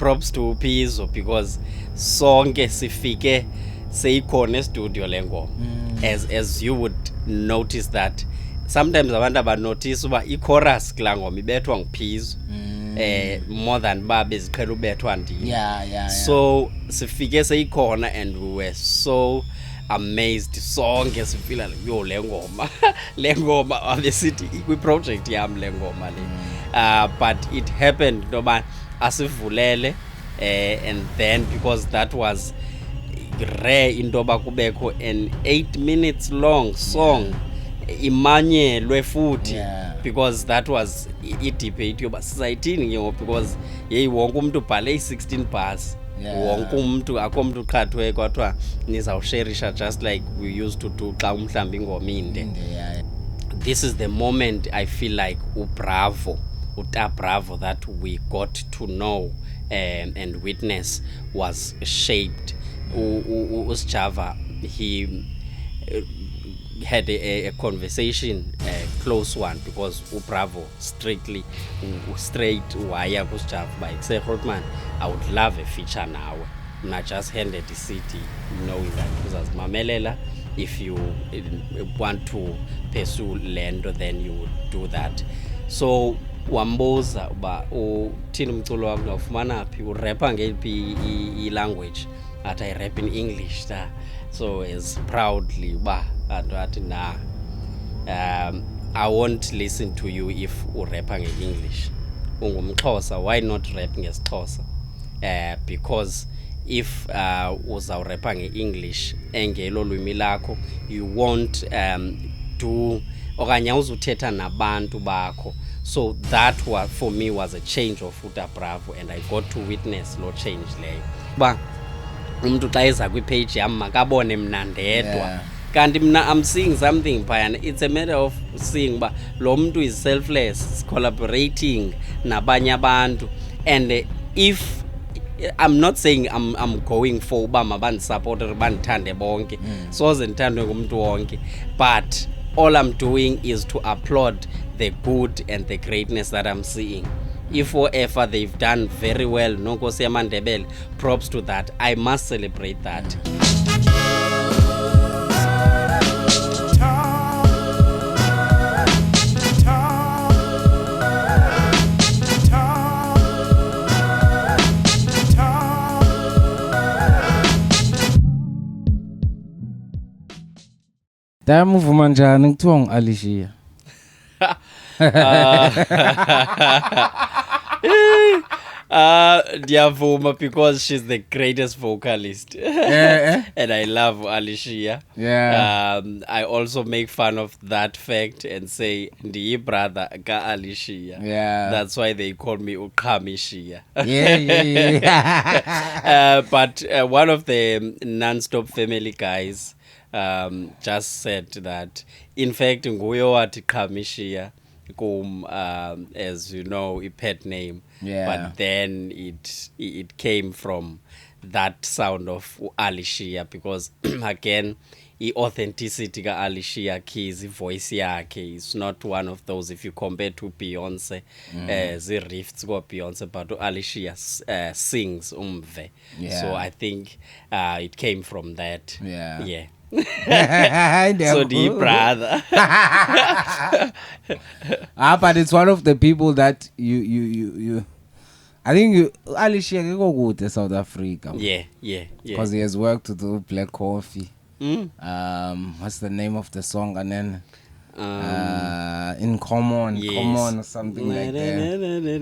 props to Pizzo because sonke sifike seyikhona studio lengoma. As you would notice that sometimes abantu abanotice uba i-chorus kula ngoma ibethwa nguphizo more than babe ziqhela ubethwa ndini. Yeah. So sifike seyikhona and we were so amazed sonke sifila yo le ngoma abesithi kwi-project yam le ngoma le. But it happened noba asivulele and then because that was rare into yoba kubekho an 8 minutes long song imanyelwe futhi because that was i-debate yoba sizayithini ke because yeyi wonke umuntu ubhale i-16 bars wonke umuntu akho umuntu uqhathwe kwathiwa nizawusharisha just like we used to do xa umhlawumbi ingoma inde. This is the moment I feel like uta Bravo that we got to know and witness was shaped. Usjava, he had a conversation, a close one, because Bravo straight wire Usjava by say Holtman, I would love a feature now. Not just handed the city knowing that because Mamelela, if you want to pursue Lendo, then you would do that. So wamboza ba uthini umculo wakho ngafumana phi urapper ngeliphi i-language athi I rap in English ta. So as proudly ba athi na I won't listen to you if urapper nge-English. Ungumxhosa, why not rap ngesixhosa? Because if uzawurapper nge-English engelo lwimi lakho, you won't do okanye uzuthetha nabantu bakho. So that was for me was a change of Uta Bravo, and I got to witness lo change leyo. Ba umuntu xa eza kwi-page yam makabone mna ndedwa. Kanti mna I'm seeing something phayana. It's a matter of seeing ba lo muntu is selfless, collaborating nabanye abantu. And if I'm not saying I'm going for uba mabandisupport or bandithande bonke. Soze ndithandwe ngumuntu wonke. But all I'm doing is to applaud the good and the greatness that I'm seeing. If whatever they've done very well, Nonkosi Amandebele, props to that. I must celebrate that. Muvuma njani ngithiwa ngu-Alicia? Ndiyavuma because she's the greatest vocalist. And I love Alicia. I also make fun of that fact and say ndiyi brother ka Alicia. That's why they call me Uqhamishia. But one of the Non-Stop Family guys just said that in fact nguyo wathi Qhamishia kum as you know a pet name, but then it came from that sound of Alicia because again i-authenticity ka Alicia Keys, voice yakhe is not one of those if you compare to Beyonce, the rifts go Beyonce, but Alicia sings umve. So I think it came from that. So deep, brother. But it's one of the people that you I think Alicia go good to South Africa. Because he has worked to do Black Coffee. What's the name of the song? And then in Common or something like that.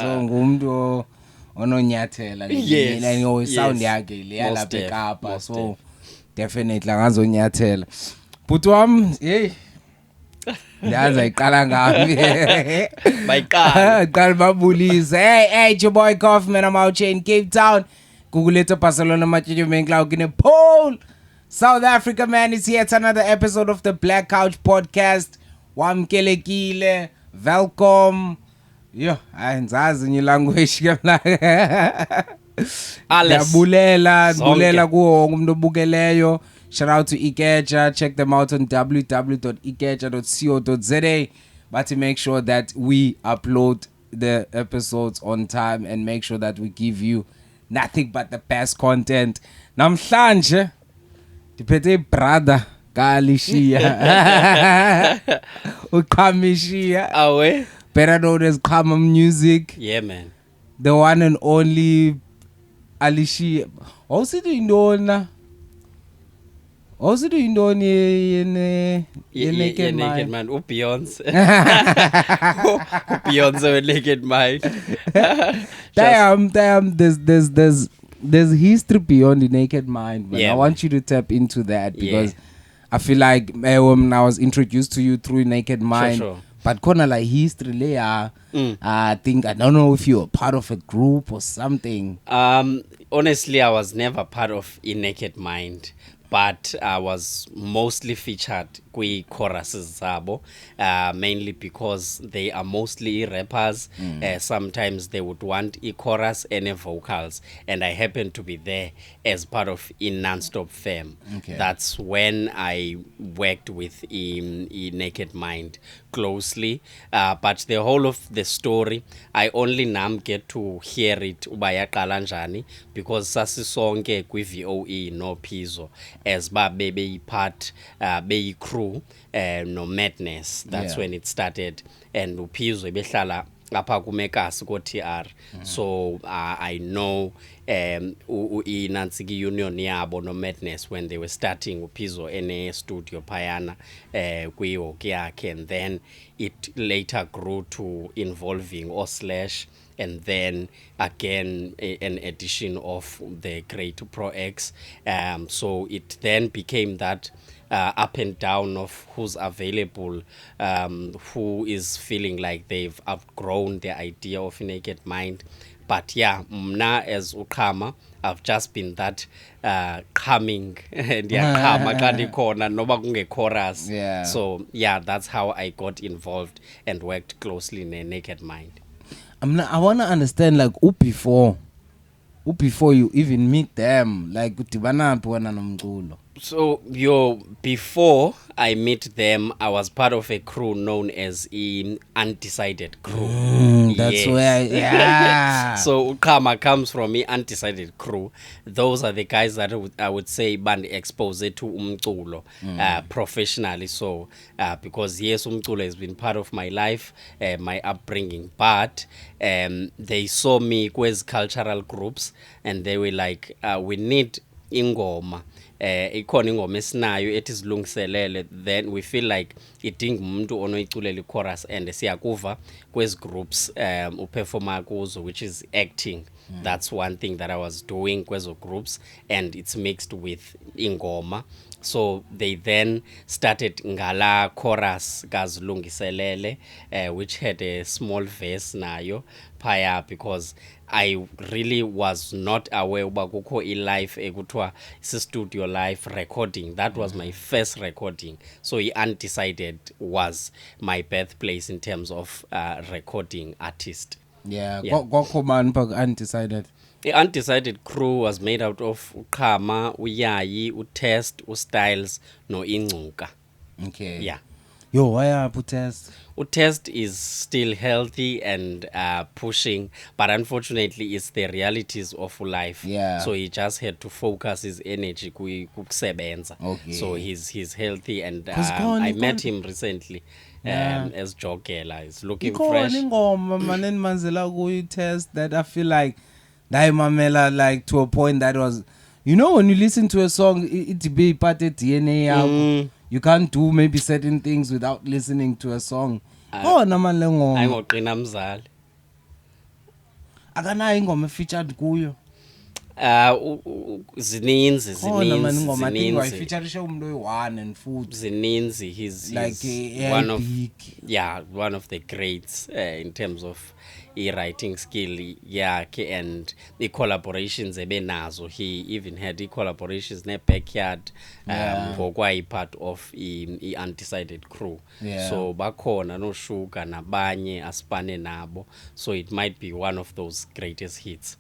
So ngumntu ononyathela and sound yakhe leyala back up, so definitely ngazonyathela. But hey, ndaza iqala ngami bayiqala babulise. Hey, it's your boy Kaufman, I'm out here in Cape Town. Google it, Barcelona, Machijo Mencloud in a poll. South Africa, man, is here. It's another episode of the Black Couch Podcast. Wamkelekile, welcome. Yo, angizazi in your language. Bulela kuwo umuntu obukeleyo. Shout out to Ikeja. Check them out on www.ikeja.co.za. But to make sure that we upload the episodes on time and make sure that we give you nothing but the best content. Namhlanje diphethe brother Kalishiya uKhamishiya awe better known as Khama Music. Yeah, man. The one and only Alishiya. Also doing Naked Man. Beyonce. Beyonce with Naked Mind. Damn. There's history beyond the Naked Mind, but I want you to tap into that because I feel like I was introduced to you through Naked Mind. Sure. But kind of like history layer, I think, I don't know if you were part of a group or something. Honestly, I was never part of a Naked Mind, but I was mostly featured kwi choruses zabo, mainly because they are mostly rappers. Sometimes they would want a chorus and a vocals, and I happened to be there as part of in Non-Stop Fam. Okay. That's when I worked with Naked Mind closely, but the whole of the story I only now get to hear it ubayaqala njani because sasisonke kwi VOE no Pizzo as ba bebe part be crew no Madness. That's when it started, and uPhizwe behlala lapha kuMekas ko TR. So I know Nansiki Union yabo no Madness when they were starting uPhizwe ene studio phayana kwi-work yakhe, and then it later grew to involving Oslash, and then again an edition of the Great Pro X. So it then became that up and down of who's available, who is feeling like they've outgrown the idea of Naked Mind. But yeah, mna as uKhama, I've just been that coming and Khama kandi khona noba kunge chorus. So yeah, that's how I got involved and worked closely in a Naked Mind. I want to understand, like, before you even meet them, like udibana wena nomculo. So before I meet them, I was part of a crew known as Undecided Crew. That's where, So uKhama comes from Undecided Crew. Those are the guys that I would say band exposed to umculo professionally. So because yes, umculo has been part of my life, my upbringing, but they saw me with cultural groups and they were like, we need ingoma. Ikhona ingoma esinayo ethi silungiselele, then we feel like idinga umuntu onoyiculela chorus and siyakuva kwezi groups uperforma kuzo, which is acting. That's one thing that I was doing kwezo groups, and it's mixed with ingoma. So they then started ngala chorus kazilungiselele, which had a small verse nayo phaya, because I really was not aware uba kukho live ekuthiwa studio live recording. That was my first recording. So Undecided was my birthplace in terms of recording artist. Kwakho mani pha Undecided? The Undecided Crew was made out of uKhama, uYayi, uTest, uStyles, no Ingcuka. Okay. Yeah. Yo, why are uTest? uTest is still healthy and pushing, but unfortunately it's the realities of life. So he just had to focus his energy kukusebenza. So he's healthy, and I met him recently as Jogela. He's looking fresh. Test that I feel like Mamela, like, to a point that was, you know, when you listen to a song, it be part of DNA. You can't do maybe certain things without listening to a song. Ayingoqina mzali. Akanayo ingoma featured kuyo. Zininzi. Featurisha umuntu oyi-1 and futhi. Zininzi. He's like one of the greats in terms of writing skill yakhe and the collaborations ebenazo. He even had collaborations ne Backyard ngokwayi part of the Undecided Crew. So bakhona no Sugar nabanye asipane nabo, so it might be one of those greatest hits.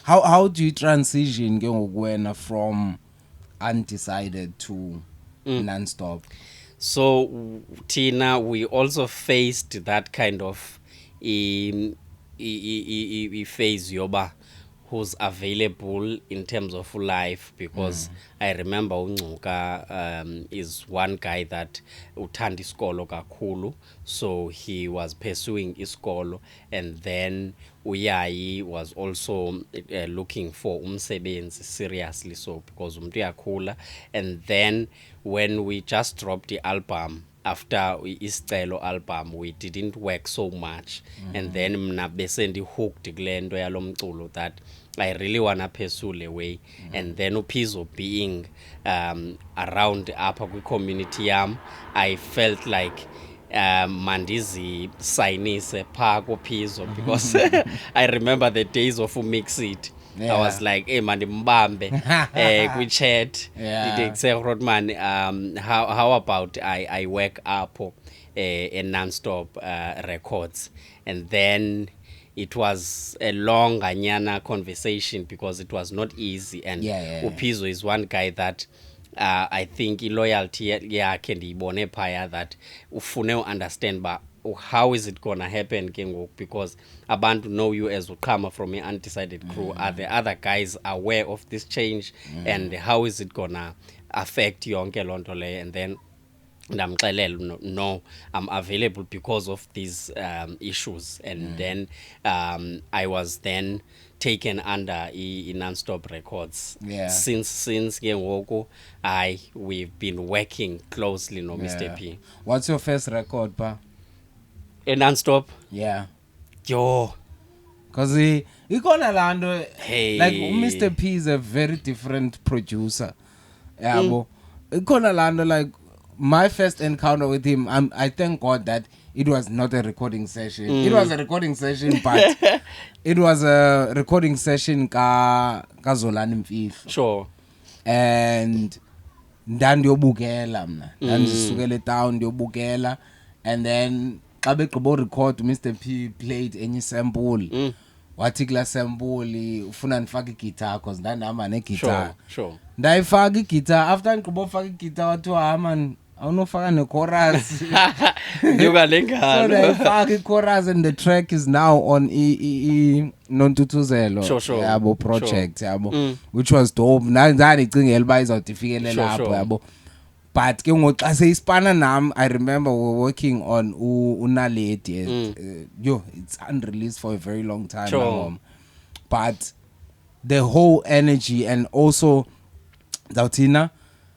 How do you transition ke ngokwena from Undecided to Non-Stop? So Tina, we also faced that kind of phase yoba who's available in terms of life, because I remember uNcuka is one guy that uthanda isikolo kakhulu, so he was pursuing isikolo, and then uyayi was also looking for umsebenzi seriously, so because umuntu uyakhula. And then when we just dropped the album, after isicelo album, we didn't work so much, and then mna bese ndi hooked kule nto yalomculo that I really wanna pursue le way. And then Uphizo being around apha kwi-community yam, I felt like mandizi signise pha kuPhizo, because I remember the days of Umixit. I was like, hey man, mbambe kwi-chat did say Rodman, how about I work up in Non-Stop Records. And then it was a long anyana conversation, because it was not easy. And Uphizo is one guy that I think loyalty yakhe ndiyibone phaya, that ufune understand ba how is it gonna happen ke ngoku, because abantu know you as uqhama from an undecided crew. Are the other guys aware of this change, and how is it gonna affect yonke loo nto leyo? And then ndamxelela, no, I'm available because of these issues. And then I was then taken under Non-Stop Records. Since ke ngoku we've been working closely no Mr. P. What's your first record, pa? Non-Stop? Yeah. Yo. Because he gonna land like Mr. P is a very different producer. Yeah, he gonna land like my first encounter with him. I thank God that it was not a recording session. It was a recording session, but it was a recording session ka Zolani Mfihlo. Sure. And ndandiyobukela mna. Ndandisukele town ndiyobukela, and then xa begqiba record Mr. P played enye sample. Wathi kula sample ufuna ndifake guitar, because ndandihamba neguitar. Sure. Ndayifakaiguitar, after ngqiba ufaka iguitar wathi man awunofaka ne-chorus. So ndayifaka chorus, and the track is now on Nontutuzelo yabo project yabo, which was dope. Ndandicingela uba izawuthi ifikelele apho yabo. But ke ngoku xa seyispana nam, I remember we were working on Unaledi. It's unreleased for a very long time now. But the whole energy, and also zawuthina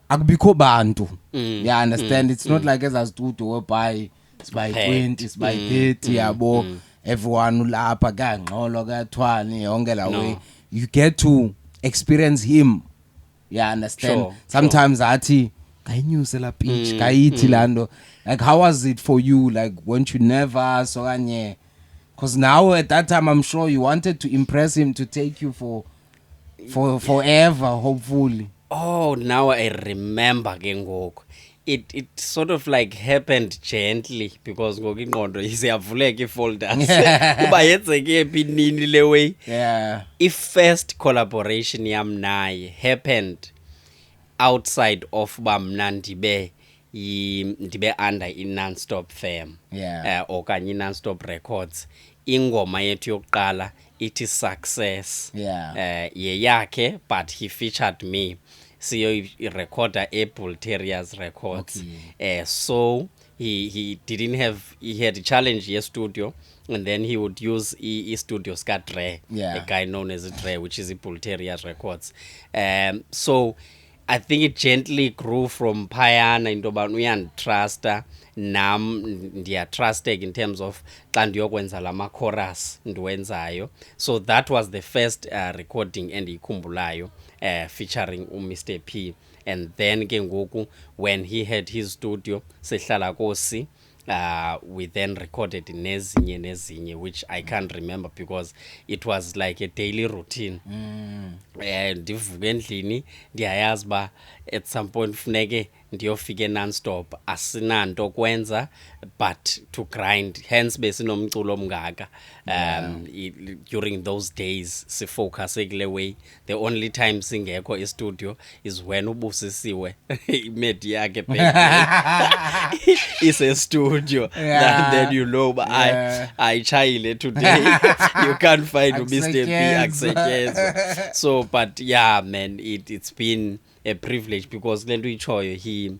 akubikho bantu. Yeah, understand? It's not like as tuto whereby it's by 20, it's by 30 yabo. Everyone ulapha kangxolo kathwani yonke la way. You get to experience him. Yeah, understand? Sometimes athi kayinyuse la pitch kayithi lando. Like, how was it for you? Like, weren't you nervous or kanye? Because now at that time I'm sure you wanted to impress him to take you for forever, hopefully. Oh, now I remember ke ngoku. It sort of like happened gently, because ngoku ingqondo isiyavuleka ifolders kuba yenzeke phi nini le way. If first collaboration yam naye happened outside of ba mna ndibe under Non-Stop firm, okanye Non-Stop Records, ingoma yethu yokuqala ithi Success, yakhe, but he featured me. Siyo recorder Bull Terriers Records. So he had a challenge here studio, and then he would use studio ska Dre, a guy known as Dre, which is Bull Terriers Records. So I think it gently grew from phayana into yoba uyanditrusta, nam ndiyatrusteka in terms of xa ndiyokwenza lama chorus ndiwenzayo. So that was the first recording endiyikhumbulayo featuring Mr. P. And then ke ngoku when he had his studio sehlala kosi, we then recorded nezinye, which I can't remember because it was like a daily routine. Ndivuka endlini ndiyayazi ba at some point funeke ndiyofika non-stop asinanto kwenza but to grind, hence besinomculo omngaka. During those days sifocus kule way. The only time singekho e-studio is when ubusisiwe imedi yakhe back ise-studio. Then you know ayitshayile today. You can't find Mr. P akusetyenzwa. So but yeah man, it's been a privilege because lento uyichoyo, he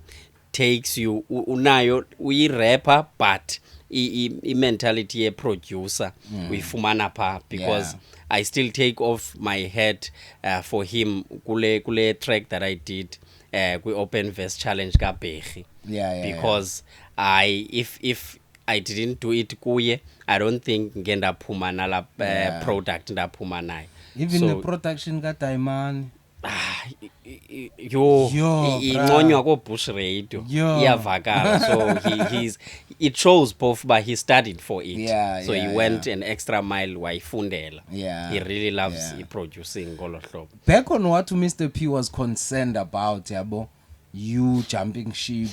takes you unayo uyi-rapper but i-mentality ye-producer uyifumana pha because I still take off my head for him kule track that I did kwi-open verse challenge kaBhegi. Because if I didn't do it kuye, I don't think ngendaphuma nala product ndaphuma nayo. Even so, the production kaDaimani inconywa ko Bush Radio iyavakala. So it shows both, but he studied for it. So he went an extra mile wayifundela. He really loves producing ngolo hlobo. Back on what Mr. P was concerned about, yabo, you jumping ship,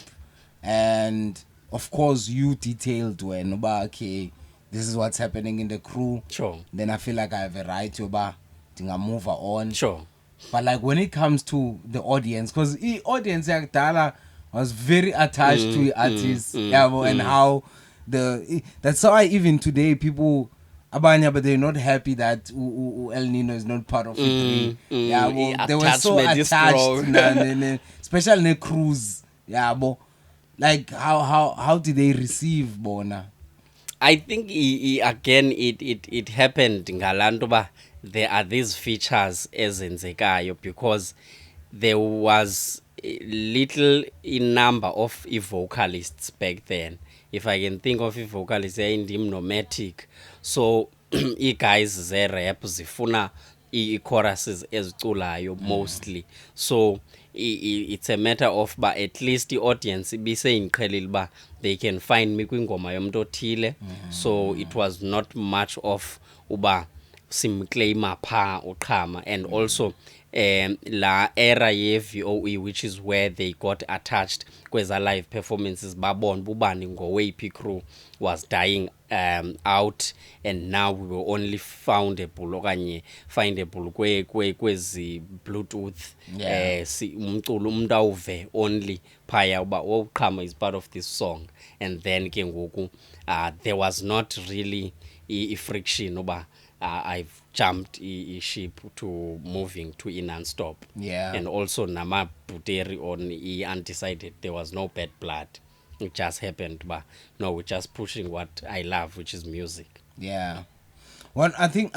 and of course you detailed when okay, this is what's happening in the crew. Sure. Then I feel like I have a right to move on. Sure. But like when it comes to the audience, because the audience yakudala was very attached to the artists, and how that's why even today people abanya, but they're not happy that El Nino is not part of it. They were so attached, especially in the cruise. Like how did they receive Bona? I think again it happened ngalanto there are these features ezenzekayo because there was little in number of vocalists back then. If I can think of vocalists indim Nomatic, so guys ze rap zifuna choruses eziculayo mostly. So it's a matter of but at least the audience be saying ba they can find me kwingoma yomntu othile. So it was not much of uba simclaima pha uqhama. And also la era ye VOE, which is where they got attached kweza live performances, babon bubani ngowaphi crew was dying out, and now we were only findable kwezi Bluetooth umculo umuntu awuve only phaya uba uqhama is part of this song. And then ke ngoku there was not really a friction uba I've jumped ship to moving to non-stop. And also nama Buteri on undecided, there was no bad blood. It just happened, but no, we're just pushing what I love, which is music. I think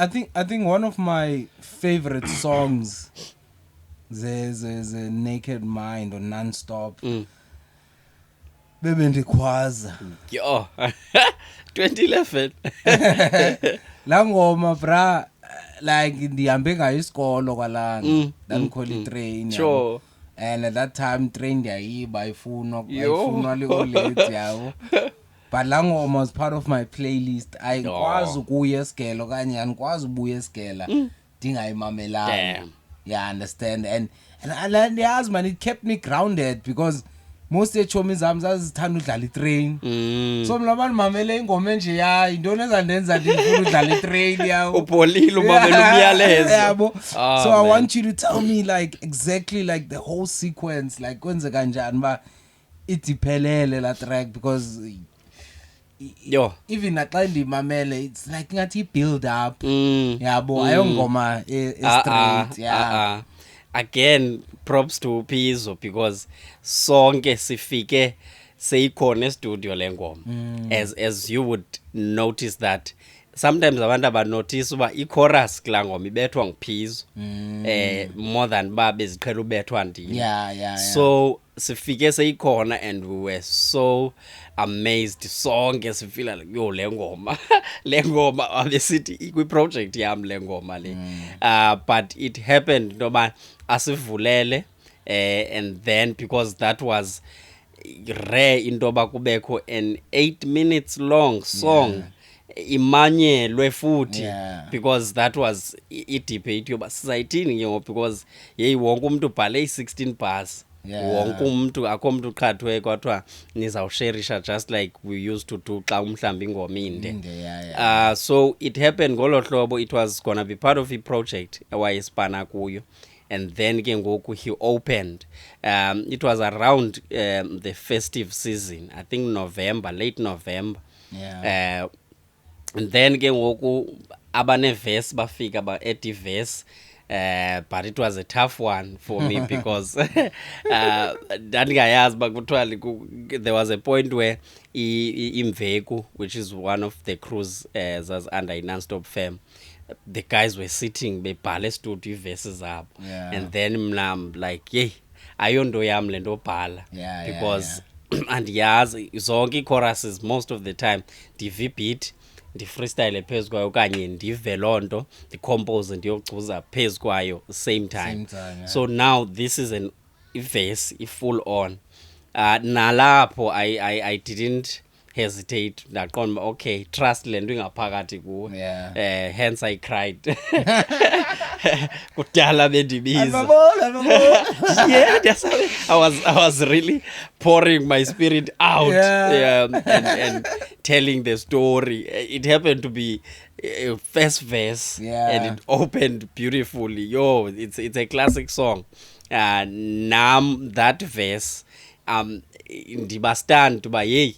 one of my favorite songs is a Naked Mind or Non-Stop. Bebe ndikhwaza. Yo. 2011. La ngoma bra, like ndihambe ngayo isikolo kwalana, dandikhwela train. Sure. And at that time train yayiba ifunwa liko late yabo. But la ngoma was part of my playlist. Ayikwazi ukuya esigelo kanye anikwazi ubuya esigela ndingayimamelanga. Understand? And ndiyazi man, it kept me grounded because most echomi zami zazithanda udlala itrain. So mina abantu mamele ingoma enje intoni ezandenza ndifuna udlala itrain yawo. Upholile umamela umyalezo. Yabo. So I want you to tell me like exactly like the whole sequence, like kwenze kanjani ba itiphelele la track, because even naxa ndimamele it's like ngathi build up. Yabo ayongoma straight. Again, props to Pizzo because sonke sifike seyikhona e-studio lengoma. As you would notice that sometimes abantu abanotice uba i-chorus kula ngoma ibethwa nguPizzo more than uba beziqhela ubethwa ndim. So sifike seyikhona and we were so amazed sonke sifila like yo le ngoma abesithi kwi-project yam le ngoma le. But it happened noba asivulele and then because that was rare into yoba kubekho an 8 minutes long song imanyelwe futhi because that was i-debate yoba sizayithini ke ngoku because yeyi wonke umuntu ubhale i-16 bars wonke umuntu akho umuntu uqhathwe kwathiwa nizawusharisha just like we used to do xa umhlamba ingoma inde. So it happened ngolo hlobo. It was gonna be part of a project awayespana kuyo, and then ke ngoku he opened. It was around the festive season, I think November, late November. And then ke ngoku abane verse bafika ba ethi verse. But it was a tough one for me because ndandingayazi uba kuthiwa there was a point where Imveku, which is one of the crews as under a non-stop firm, the guys were sitting bebhala studio verses zabo, and then mna like yey ayonto yam le nto bhala, because andiyazi zonke ii-choruses most of the time ndiva beat ndi-freestyle phezu kwayo okanye ndive loo nto ndicompose ndiyogcuza phezu kwayo same time. So now this is an verse full on. Nalapho I didn't hesitate, ndaqonda okay, trust le nto ingaphakathi kuwe. Hence I cried. Kudala bendibiza. I was really pouring my spirit out, and telling the story. It happened to be a first verse, and it opened beautifully. It's a classic song. Nam that verse, ndibastand to ba yey.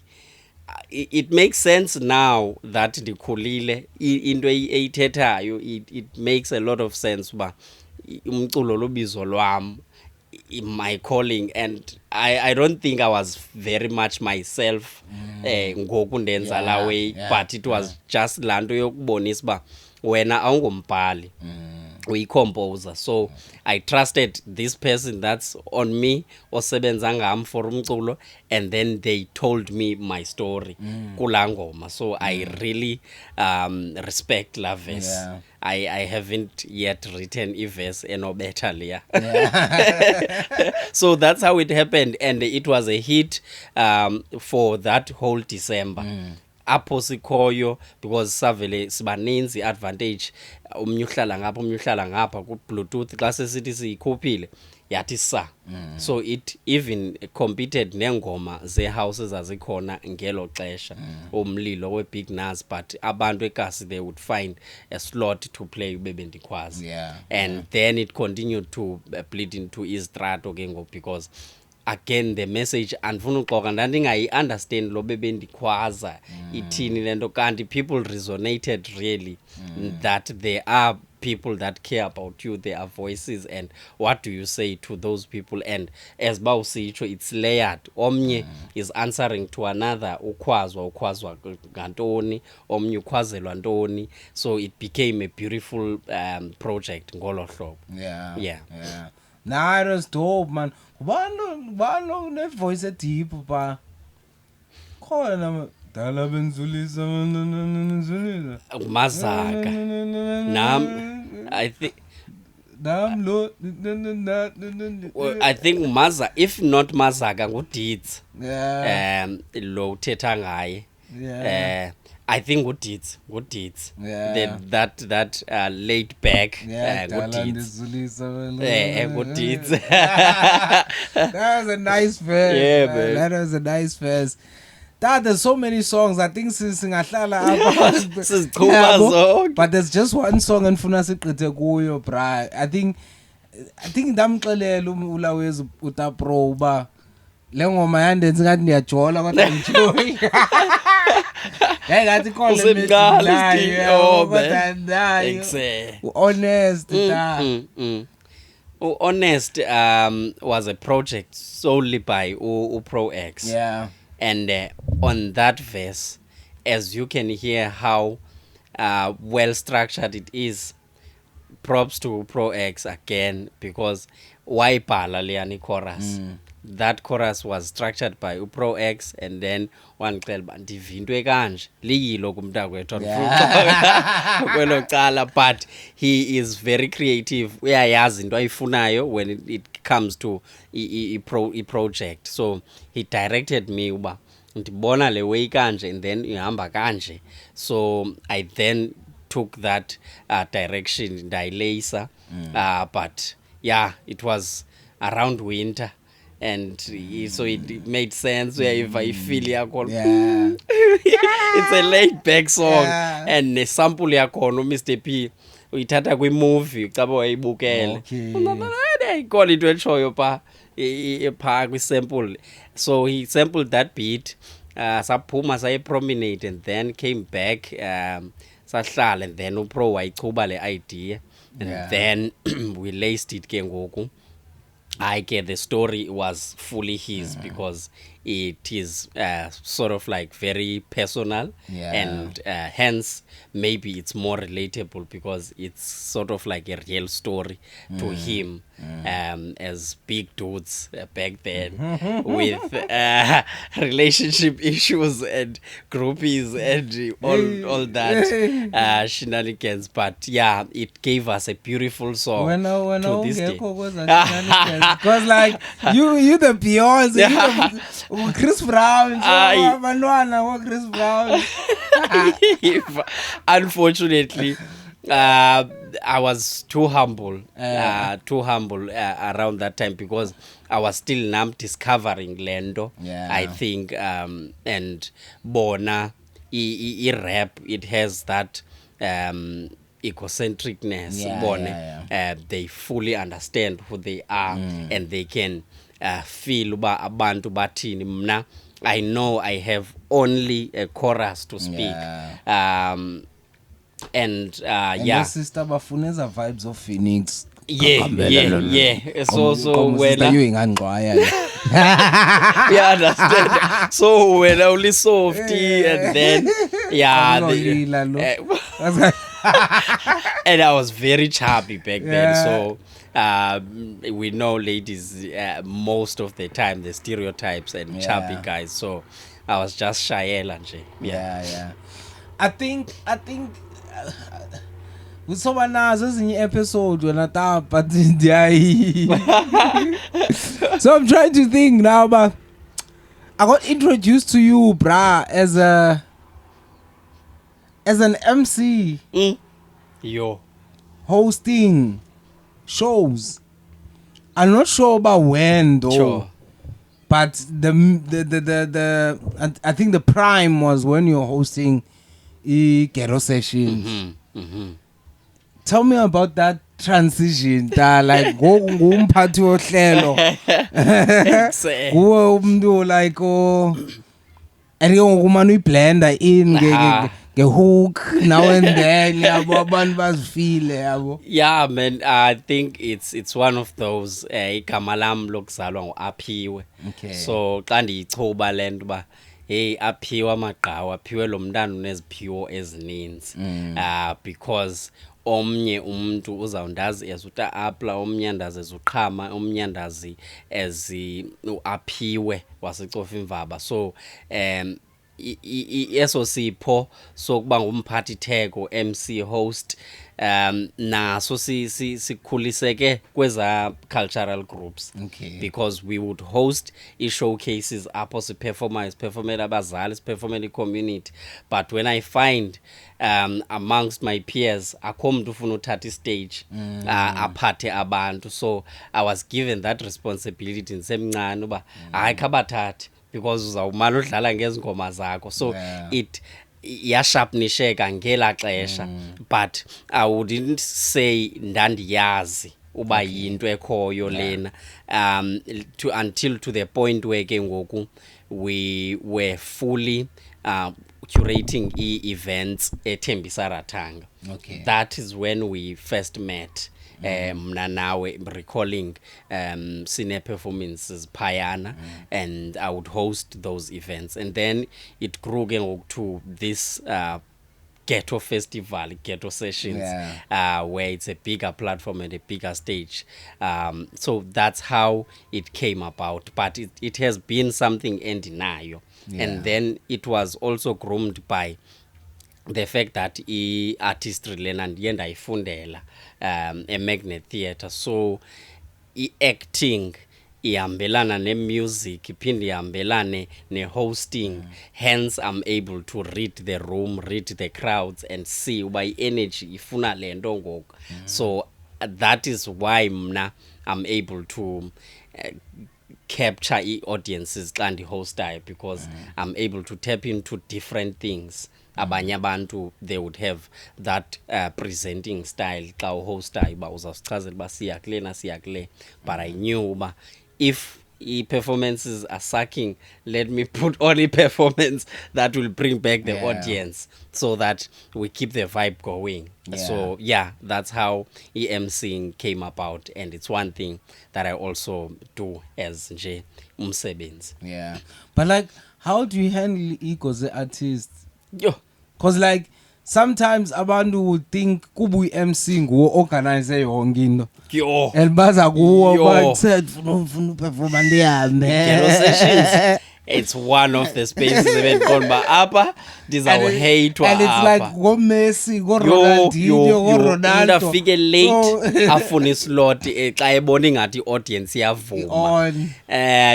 It makes sense now that ndikhulile into eyithethayo. It makes a lot of sense uba umculo lobizo lwam, my calling, and I don't think I was very much myself ngoku ndenza la way, but it was just laa nto yokubonisa uba wena awungumbhali, uyi-composer. So I trusted this person that's on me osebenza ngam for umculo, and then they told me my story kulaa ngoma. So I really respect la verse. I haven't yet written a verse enobetha leya. So that's how it happened, and it was a hit for that whole December. Apho sikhoyo because savele sibaninzi advantage, omnye uhlala ngapha omnye uhlala ngapha ku Bluetooth xa sesithi siyikhophile yathi sa. So it even competed nengoma ze-houses azikhona ngelo xesha, umlilo we-Big Nas, but abantu eKasi they would find a slot to play bebendikhwazi. And then it continued to bleed into istrato ke ngoku, because again the message andifuna uxoka ndandingayi-understand lo bebendikhwaza ithini le nto, kanti people resonated really that there are people that care about you, there are voices, and what do you say to those people? And as ba usitsho, it's layered. Omnye is answering to another, ukhwazwa ngantoni, omnye ukhwazelwa ntoni. So it became a beautiful project ngolo hlobo. Nah, it was dope, man. Ubani ne voice deep ba. Khona dala benzulisa Mazaka. Nam, I think Mazaka, if not Mazaka, nguDeeds. Lo thetha ngaye. I think nguDeeds. That laid back. nguDeeds. That was a nice verse. Man. That was a nice verse. There's so many songs. I think singahlala but there's just one song endifuna siqithe kuyo, bra. I think ndamxelela uLawezi uTapro uba le ngoma yandenza ngathi ndiyajola kodwa ngijoyi. Ngathi khona Honest Honest was a project solely by Pro X. And on that verse, as you can hear how well structured it is, props to Pro X again, because why Palaliani chorus? That chorus was structured by Pro X, and then one ndivintwe kanje liyilo kumntakwethu kwelo cala, but he is very creative. Uyayazi into ayifunayo when it comes to a project. So he directed me uba ndibona le way kanje and then ihamba kanje. So I then took that direction ndayileyisa. But yeah, it was around winter. and so it made sense if I feel yakho. Yeah. It's a laid back song, Yeah. and nesample yakhona Mr P uyithatha kwi-movie ucabe wayibukele. Ikhona into etshoyo pha kwi-sample. So he sampled that beat, saphuma saye-promenade, and then came back, sahlala, and then upro wayichuba le idea, and then we laced it ke ngoku. I get the story was fully his because it is sort of like very personal, and hence maybe it's more relatable because it's sort of like a real story to him, as big dudes back then with relationship issues and groupies and all that shenanigans. But yeah, it gave us a beautiful song to this day. Because like you the Beyonce, you the Chris Brown, Chris Brown. Unfortunately, I was too humble around that time because I was still discovering Lendo. I think, and Bona, rap, it has that egocentricness. They fully understand who they are, and they can feel uba abantu bathini. Mna, I know I have only a chorus to speak. And sister bafuneza vibes of Phoenix. Yeah. So when you ingangqwaya. You understand. So when I only softy, and then and I was very chubby back then. So we know ladies most of the time the stereotypes and chubby guys. So I was just Shayela nje. Yeah. I think kusoba nazo ezinye episode wena ta but so I'm trying to think now, but I got introduced to you, brah, as an MC. Yo. Hosting shows. I'm not sure about when though. Sure. But the I think the prime was when you're hosting Ghetto Sessions. Tell me about that transition. Like ngumphathi wohlelo. Kuwe umuntu like and ngokumana uyiblender in hook now and then yabo abantu bazifile yabo. Yeah man, I think it's one of those igama lam lokuzalwa nguAphiwe. So xa ndiyichuba lento ba hey aphiwe amagqawa, aphiwe lo mntana uneziphiwo ezininzi. Because omnye umuntu uzawundazi ezuta apla, omnye ndazi ezuqhama, omnye ndazi uAphiwe wasecofa imvaba. So eso sipho sokuba ngumphathi theko, MC, host, naso sikhuliseke kweza cultural groups. Because we would host showcases apho siperformela abazali, siperformela community. But when I find amongst my peers akho mntu ufuna uthatha stage aphathe abantu, so I was given that responsibility ndisemncane uba hayi khabathathe because uzawumana udlala ngezingoma zakho. So it yasharpnisheka ngela xesha. But I wouldn't say ndandiyazi uba yinto ekhoyo lena until to the point where ke ngoku we were fully curating events eThembisa Rathanga. That is when we first met. Mna nawe recalling cine performances phayana, and I would host those events, and then it grew to this Ghetto Festival, Ghetto Sessions, where it's a bigger platform and a bigger stage. So that's how it came about. But it has been something undeniable. And then it was also groomed by the fact that artistry lena ndiye ndayifundela eMagnet Theatre. So acting ihambelana ne-music, iphinde ihambelane ne-hosting. Hence I'm able to read the room, read the crowds, and see uba i-energy ifuna le nto ngoku. So that is why mna I'm able to capture audiences xa ndi-hostayo because I'm able to tap into different things. Abanye abantu they would have that presenting style xa uhostayo uba uzawusichazela uba siya kule nasiya kule, but I knew uba if performances are sucking, let me put on a performance that will bring back the audience so that we keep the vibe going. So yeah, that's how emceeing came about, and it's one thing that I also do as nje umsebenzi. Yeah, but like, how do you handle ego as an artist? Yo, cause like sometimes abantu would think kubu MC nguwo organize yonke into. Yo, and baza kuwo bathi ufuna perform ndihambe. Sessions. It's one of the spaces even ba apa ndizawuhatwa apa. And it's like go Messi, go Ronaldinho, go Ronaldo. Ndafike late afuna islot xa ebona ngathi audience iyavuma.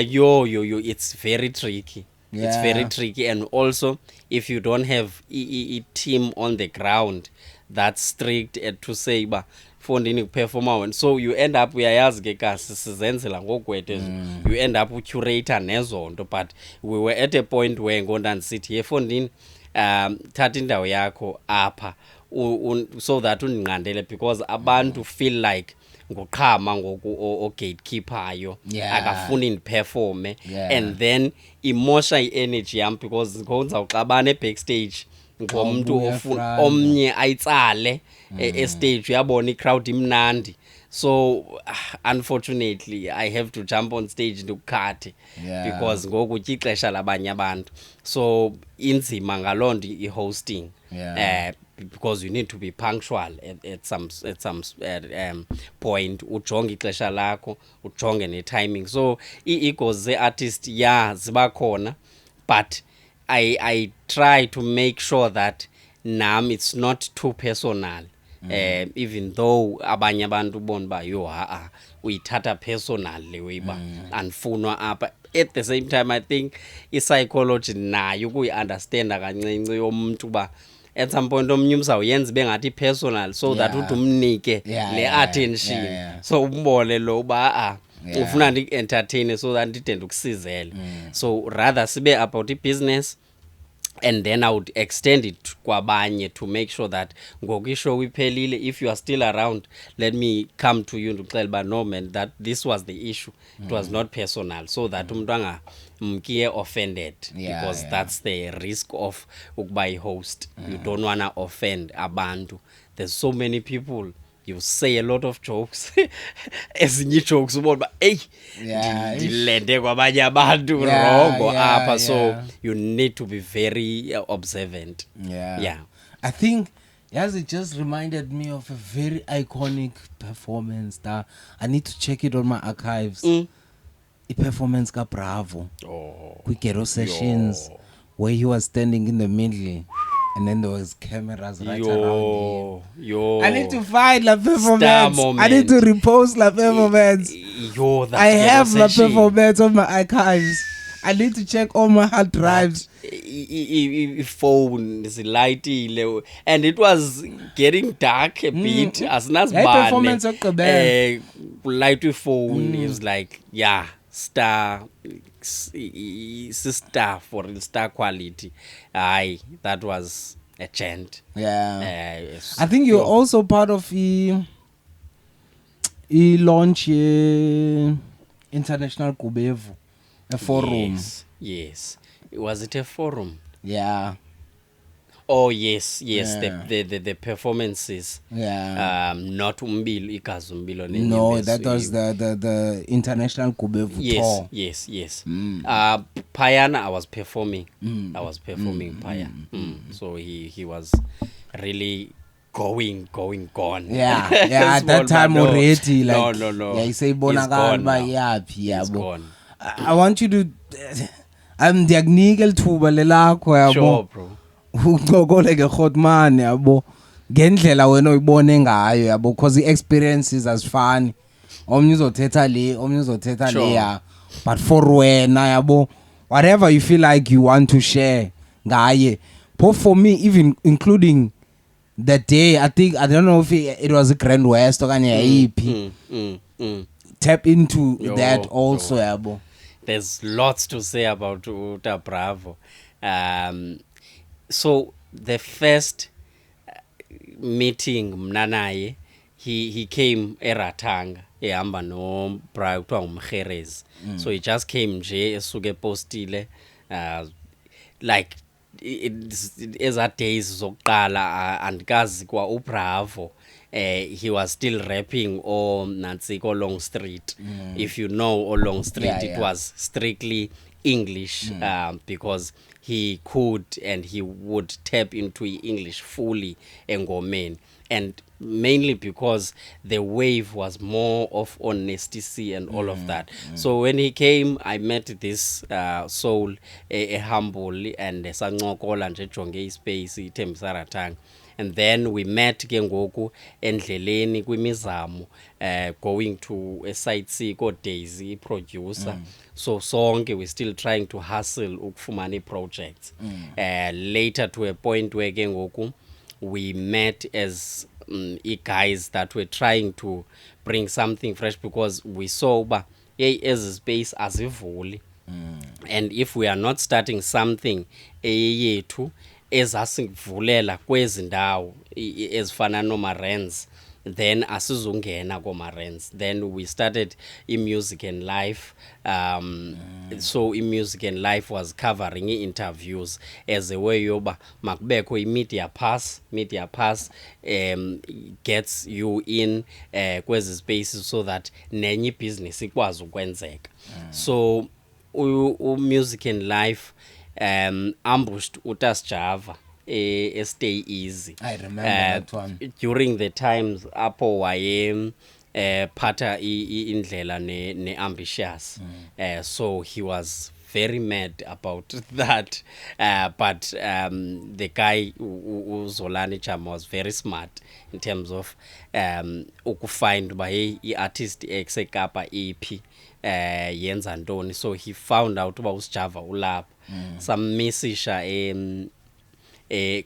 Yo, it's very tricky. Yeah. It's very tricky, and also if you don't have a team on the ground that's strict to say ba fondini performer, so you end up uyayazi ke kasi sizenzela ngokwethu, you end up curator nezonto, but we were at a point where ngonda sithi ye fondini thatha indawo yakho apha so that undinqandele, because abantu feel like ngoqhama ngoku o gatekeeper yo akafuni performe, and then imosha energy yam because ngonza uxabana backstage ngomuntu ofuna omnye ayitsale stage uyabona crowd imnandi. So unfortunately I have to jump on stage ndikukhathe because ngoku ixesha labanye abantu, so inzima ngalonto i-hosting. Because you need to be punctual at some point, ujonge ixesha lakho, ujonge ne-timing. So ii-egos ze-artist ziba khona, but I try to make sure that nam it's not too personal. Even though abanye abantu bona ba yo uyithatha personal le way ba anfunwa apha. At the same time I think i-psychology nayo kuyi-understanda kancinci yomuntu ba at some point omnye umzawuyenza bengathi personal so that uthi umnike le attention. So umbone lo ba ufuna ndi-entertain so that ndide ndikusizele. So rather sibe about i-business, and then I would extend it kwabanye to make sure that ngokisho iphelile, if you are still around, let me come to you to tell ba no man, that this was the issue, it was not personal, so that umuntu mkiye offended, because that's the risk of ukuba host. You don't wanna offend abantu. There's so many people, you say a lot of jokes ezinye jokes ubona ba dilende kwabanye abantu wrong apha, so you need to be very observant. I think it just reminded me of a very iconic performance that I need to check it on my archives. A performance ka Bravo Ghetto Sessions, where he was standing in the middle and then there was cameras right around him. I need to find La performance. I need to repost La performance. I have La performance on my archives. I need to check all my hard drives. Phone is lighting, and it was getting dark a bit. As nas performance light with phone is like star for real, star quality. That was a chant. I think you're also part of the launch International Kubevu, a forum. Yes. Was it a forum? Oh yes, the performances. Not Umbilo, Ikazu Umbilo. No, that was the International Kubevu tour. Yes. Payana, I was performing. Paya. So he was really gone. At that time already. Like, no. Yeah, you say Bonagal, he's gone. I want you to. I'm diagnical tuba lelakho yabo. Sure, bro. Ugqokole ke khotmane yabo. Ngendlela wena uyibone ngayo yabo, because the experiences as fun. Omnye uzothetha le, omnye uzothetha le ya. But for wena yabo, whatever you feel like you want to share ngaye. But for me, even including the day, I don't know if it was a Grand West or any EP. Tap into that also yabo. there's lots to say about Uta Bravo. So the first meeting mnanaye, he came eRatanga ehamba no bra kuthiwa ngumherezi. So he just came nje esuke epostile like eza days zokuqala andikazi kwa uBravo he was still rapping on Nansiko Long Street. If you know Long Street, it was strictly English because he could and he would tap into English fully engomeni, and mainly because the wave was more of honesty and all of that. So when he came, I met this soul humble and sancokola nje jonge ispace ithembisa Ratanga. And then we met ke ngoku endleleni kwimizamo going to a site C called Daisy producer. So sonke we still trying to hustle ukufumana projects. Later to a point where ke ngoku we met as guys that were trying to bring something fresh because we saw ba as a space azivuli. And if we are not starting something eyethu ezasivulela kwezi ndawo ezifana noMarens, then asizungena koMarens. Then we started iMusic and Life. So iMusic and Life was covering interviews as a way yoba makubekho imedia pass. Media pass gets you in kwezi spaces so that nenye business ikwazi ukwenzeka. So Music and Life ambushed Utas Java Stay Easy. I remember that one. During the times apho waye pata indlela ne Ambitious. So he was very mad about that. But the guy Zolani Chama was very smart in terms of ukufind ba artist eksekapa EP yenza ntoni. So he found out uba uSjava ulapha. Sammisisha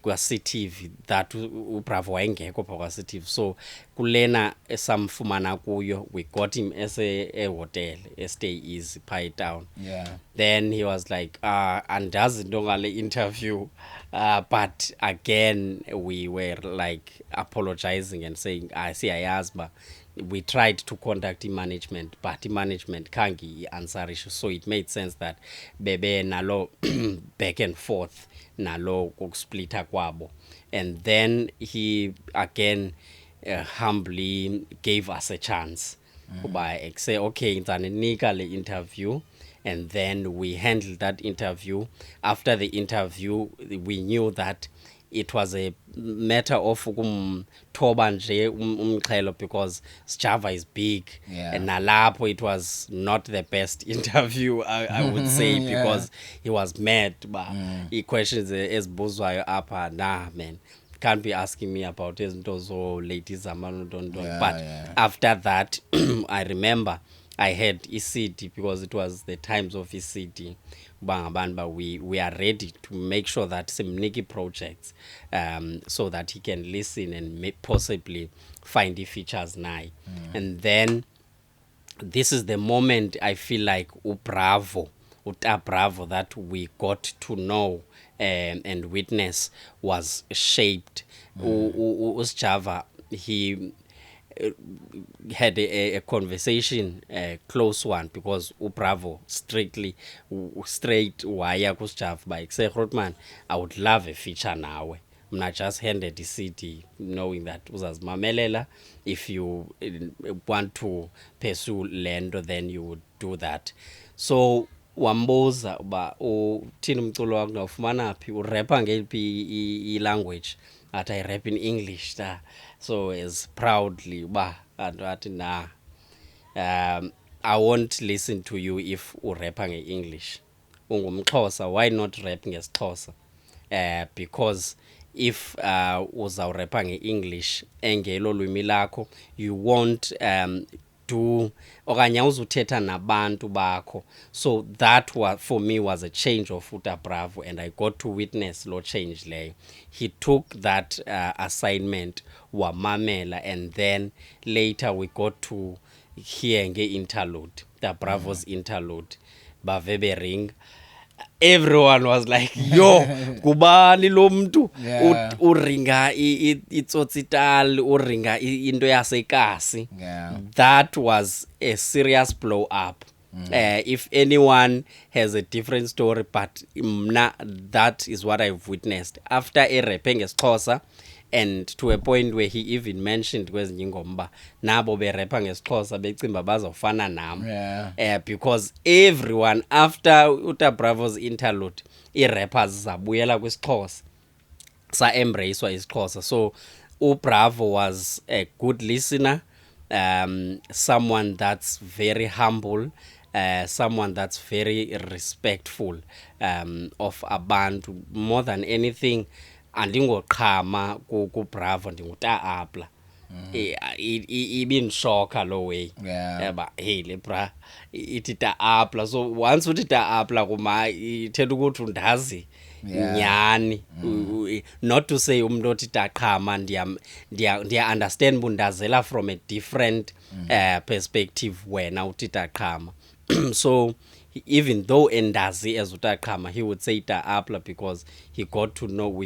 kwa CTV that uBravo wayengekho pha kwa CTV. So kulena esamfumana kuyo, we got him as a hotel Stay Easy pha town. Then he was like andazi into ngale interview, but again we were like apologizing and saying siyayazi ba we tried to contact management, but management kangi answerisho. So it made sense that bebe nalo back and forth nalo kokusplita kwabo. And then he again humbly gave us a chance by say okay nika le interview. And then we handled that interview. After the interview, we knew that it was a matter of toba nje umxhelo because Sjava is big. And nalapho it was not the best interview, I would say, because he was mad. But he questions ezibuzwayo apha, nah man, can't be asking me about those ladies but after that I remember I had ECD because it was the times of ECD. But we are ready to make sure that simniki projects so that he can listen and possibly find the features now. And then this is the moment I feel like Uta Bravo that we got to know and witness was shaped. Java, he had a conversation, a close one, because uBravo straight wire kuSjava by say Rotman, I would love a feature now. I just handed the CD knowing that uzazimamelela. If you want to pursue Lendo, then you would do that. So wambuza ba uthini umculo wakho nawufumana phi, urappa ngeliphi language? At I rap in English da. So as proudly ba athi nah, I won't listen to you if urappa nge-English. Ungumxhosa, why not rap ngesixhosa? Because if uzawurappa nge-English engelo lwimi lakho, you won't do okanye awuzuthetha nabantu bakho. So that was for me was a change of Uta Bravo, and I got to witness lo change leyo. He took that assignment wamamela, and then later we got to hear nge interlude, the Bravo's interlude. bavebe ring. Everyone was like, yo, kubani lo mntu uringa itsotsital uringa into yasekasi. That was a serious blow up. If anyone has a different story, but that is what I've witnessed. After a rapping ngesixhosa, and to a point where he even mentioned kwezinye ingoma nabo berapha ngesixhosa becimba bazofana nam. Because everyone after Uta Bravo's interlude, i-rappers zabuyela kwisixhosa, sa-embracewa isixhosa. So uBravo was a good listener, someone that's very humble, someone that's very respectful of abantu. More than anything, andingoqhama kuBravo, ndinguta-apla. Ibinshokha lo way. But hey, le bra ithi ta-apla. So once uthi ta-apla kuma ithetha ukuthi undazi nyani. Not to say umuntu othi taqhama ndiya understand bundazela from a different perspective wena uthi taqhama. So even though endazi as utaqhama, he would say ta-apla because we got to know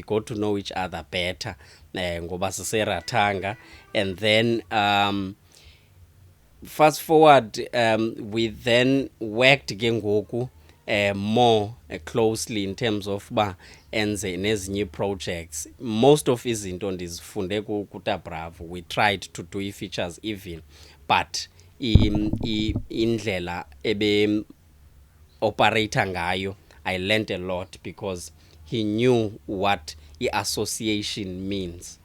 each other better ngoba siserathanga. And then fast forward, we then worked ke ngoku more closely in terms of ba enze nezinye projects. Most of izinto ndizifunde kuta Bravo. We tried to do features even, but indlela ebe operator ngayo, I learned a lot because he knew what association means.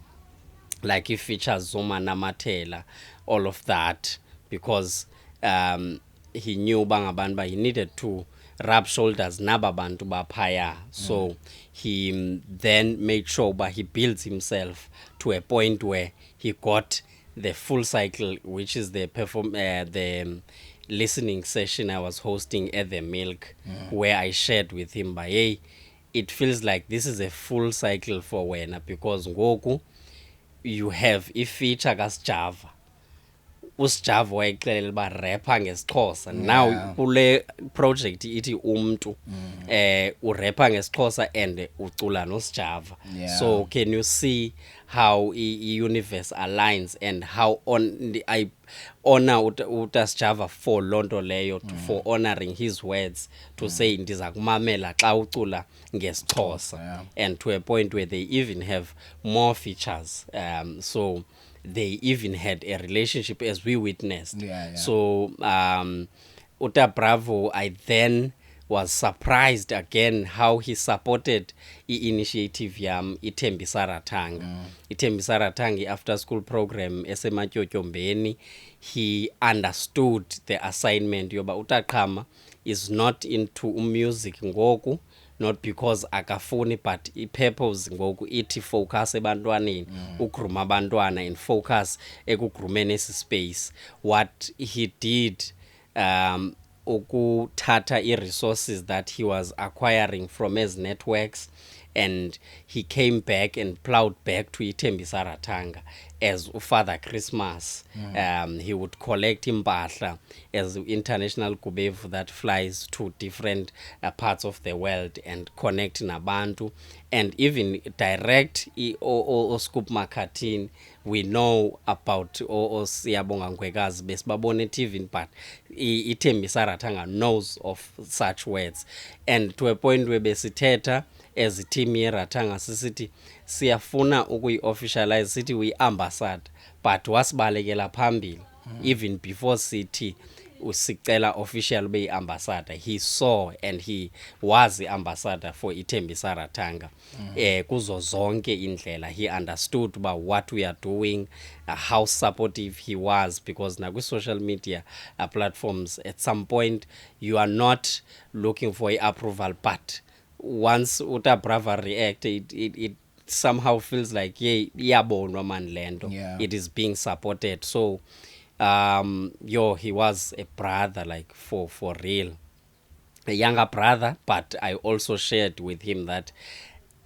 Like if features Zuma Namatela, all of that, because he knew bangabantu, he needed to rub shoulders nababantu bapaya. So he then made sure but he builds himself to a point where he got the full cycle, which is the listening session I was hosting at the Milk, where I shared with him by, hey, it feels like this is a full cycle for Wena, because ngoku you have feature kaSjava. uSjava wayexelela ba rapper ngesixhosa. Now kule project ithi umntu urapper ngesixhosa and ucula noSjava. So can you see how universe aligns and how I honor uSjava for lonto leyo, for honoring his words, to say ndiza kumamela xa ucula ngesixhosa. And to a point where they even have more features. So they even had a relationship as we witnessed. So Uta Bravo, I then was surprised again how he supported the initiative yam iThembisa Rathanga. iThembisa Rathanga after school program esematyotyombe. He understood the assignment yoba uTaqhama is not into music ngoku, not because akafuni, but i-purpose ngoku ithi focus ebantwaneni, ugruma abantwana and focus ekugrumeni esi space. What he did ukuthatha i-resources that he was acquiring from his networks, and he came back and plowed back to iThembisa Rathanga as Father Christmas. He would collect impahla as international Gubevu that flies to different parts of the world and connect nabantu, and even direct Scoop Makhathini. We know about Siyabonga Nkwekazi besibabone TV, but iThembisa Rathanga knows of such words. And to a point where besithetha as a team yeRathanga sisithi siyafuna ukuyi-officialize, sithi uyi-ambassador, but wasibalekela phambili. Even before sithi usicela official be ambassador, he saw and he was the ambassador for iThembisa Rathanga. Kuzo zonke indlela he understood about what we are doing, how supportive he was, because na social media platforms at some point you are not looking for approval, but once Uta Bravo react, it somehow feels like iyabonwa man lento, it is being supported. So he was a brother, like for real, a younger brother. But I also shared with him that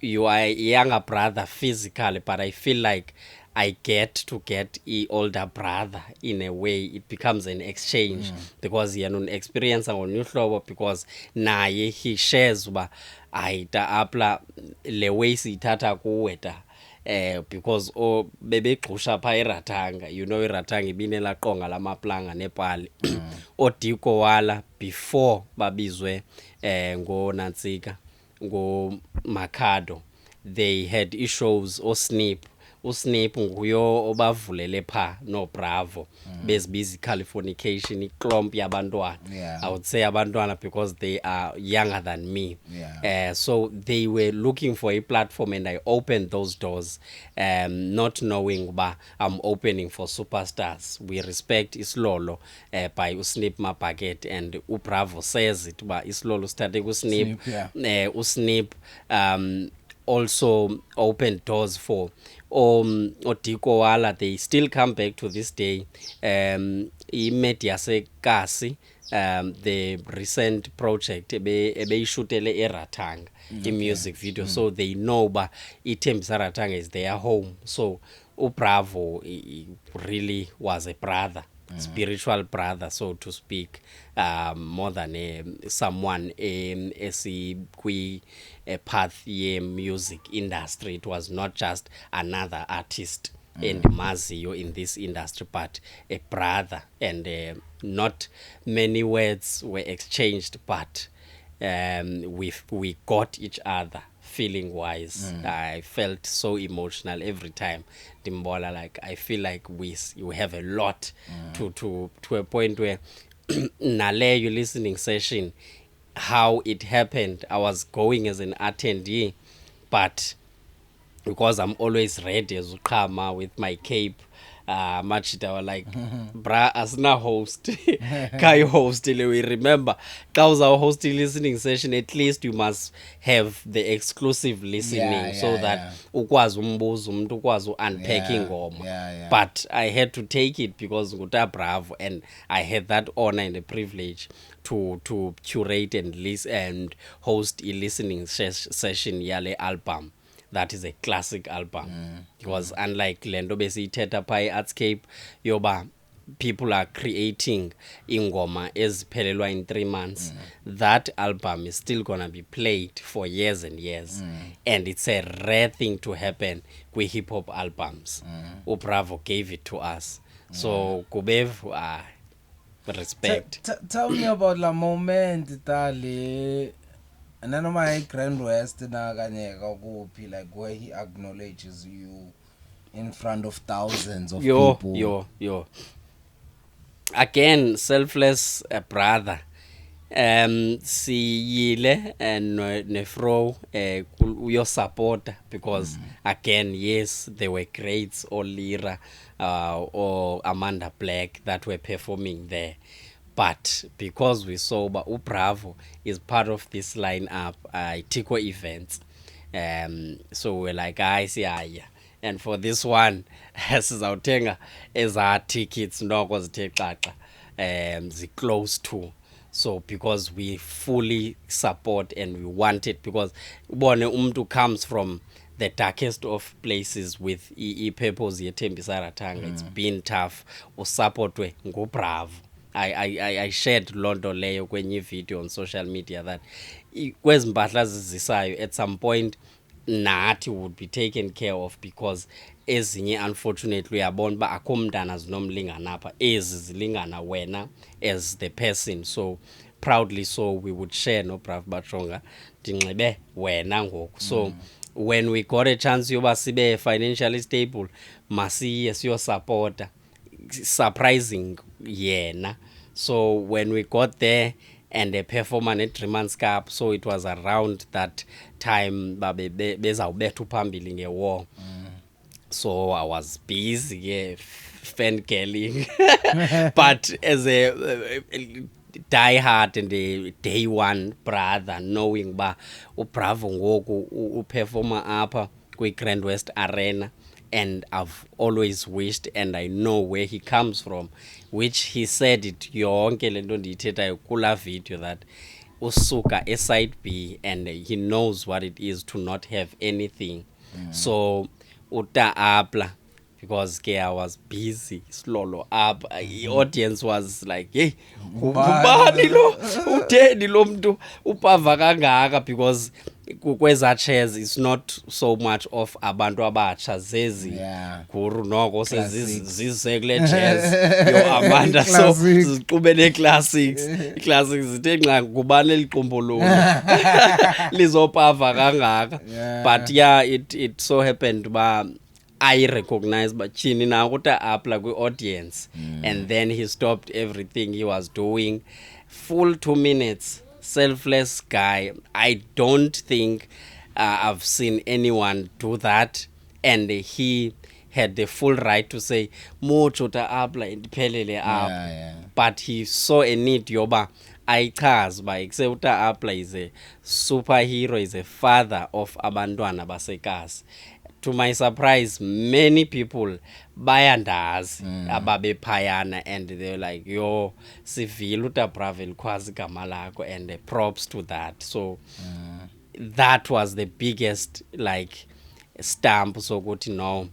you are a younger brother physically, but I feel like I get to get a older brother in a way. It becomes an exchange because he an experience on new hlobo because naye he shares uba ayita apla le way siyithatha kuwe ta because bebegxusha pha eRatanga, you know iRatanga ibinela qonga lamaplanga nepali oDiko Wala before babizwe ngo Nantsika ngo Makhado, they had issues osnip usnip nguyo obavulele pha no Bravo bezibiza Californication iklomp yabantwana. I would say abantwana because they are younger than me. So they were looking for a platform and I opened those doors, not knowing ba I'm opening for superstars. We respect Islolo by Usnip Mapaket, and uBravo says it ba Islolo started Usnip. Usnip also opened doors for oDiko Wala. They still come back to this day. Imedia sekasi the recent project ebeyishutele eRatanga music video, so they know ba iThembisa Ratanga is their home. So uBravo really was a brother, spiritual brother, so to speak, more than someone esikwi path ye music industry. It was not just another artist and maziyo in this industry, but a brother, and not many words were exchanged, but we got each other feeling wise. I felt so emotional every time Dimbola, like I feel like you have a lot to a point where nale your listening session, how it happened, I was going as an attendee, but because I'm always ready as uqhama with my cape, Machida were like, bra, asina host kai host ile. We remember that our hosting listening session, at least you must have the exclusive listening, so that ukwazi umbuzo umuntu ukwazi unpack ingoma. But I had to take it because nguta Bravo, and I had that honor and the privilege to curate and listen and host a listening session yale album. That is a classic album. Because unlike Lendo Besi Teta Pai Artscape, yoba people are creating ingoma as pelelwa in 3 months. That album is still gonna be played for years and years. And it's a rare thing to happen with hip hop albums. uBravo gave it to us. So Kubev, respect. Tell me about la moment Tali. And then my Grand West na kanyeka kuphi, like where he acknowledges you in front of thousands of people. Yo. Again, selfless brother. Siyile nefro uyo support, because again, yes, there were greats or Lira or Amanda Black that were performing there. But because we saw uBravo is part of this lineup, Tiko events, so we're like, I see, and for this one, sizawuthenga eza tickets noko zithe xaxa close to. So because we fully support and we want it, because ubone umuntu comes from the darkest of places with purpose yeThembisa Ratanga. It's been tough. Usupportwe nguBravo. I shared Londo leyo kwenye video on social media that kwezi mpahla zizisayo at some point nathi would be taken care of, because ezinye unfortunately uyabona ba akho mntana zinomlingana apha, ezi zilingana wena as the person. So proudly so we would share no Bravo Bachonga ndinxibe wena ngoku. So when we got a chance yoba sibe financially stable, masiye siyo supporta, surprising yena. So when we got there and the performance at Drieman's Cup, so it was around that time bezawubetha uphambili ngewar. So I was busy fangirling but as a die hard and a day one brother, knowing ba uBravo ngoku uperforma apha kwi Grand West Arena, and I've always wished, and I know where he comes from, which he said it yonke lento ndiyithethayo kula video, that usuka side B and he knows what it is to not have anything. So uta apla because I was busy slolo up, the audience was like, hey, ubani lo utheni lo mntu upava kangaka, because kweza chairs it's not so much of abantu abatsha zezi guru noko sezizekule jazz yo Amanda so ziqhubele classics zithe nqa kubani eliqumbululo lizopava kangaka. But yeah, it so happened ba I recognize but chini na kuta apply kwi audience, and then he stopped everything he was doing. Full 2 minutes, selfless guy. I don't think I've seen anyone do that, and he had the full right to say mucho ta apply indiphelele up. But he saw a need yoba ayichaza ba uta apply is a superhero, is a father of abantwana basekhasi. To my surprise, many people bayandazi ababe phayana, and they're like, yo sivile uta Bravel kwazi gama lakho, and props to that. So that was the biggest like stamp sokuthi no,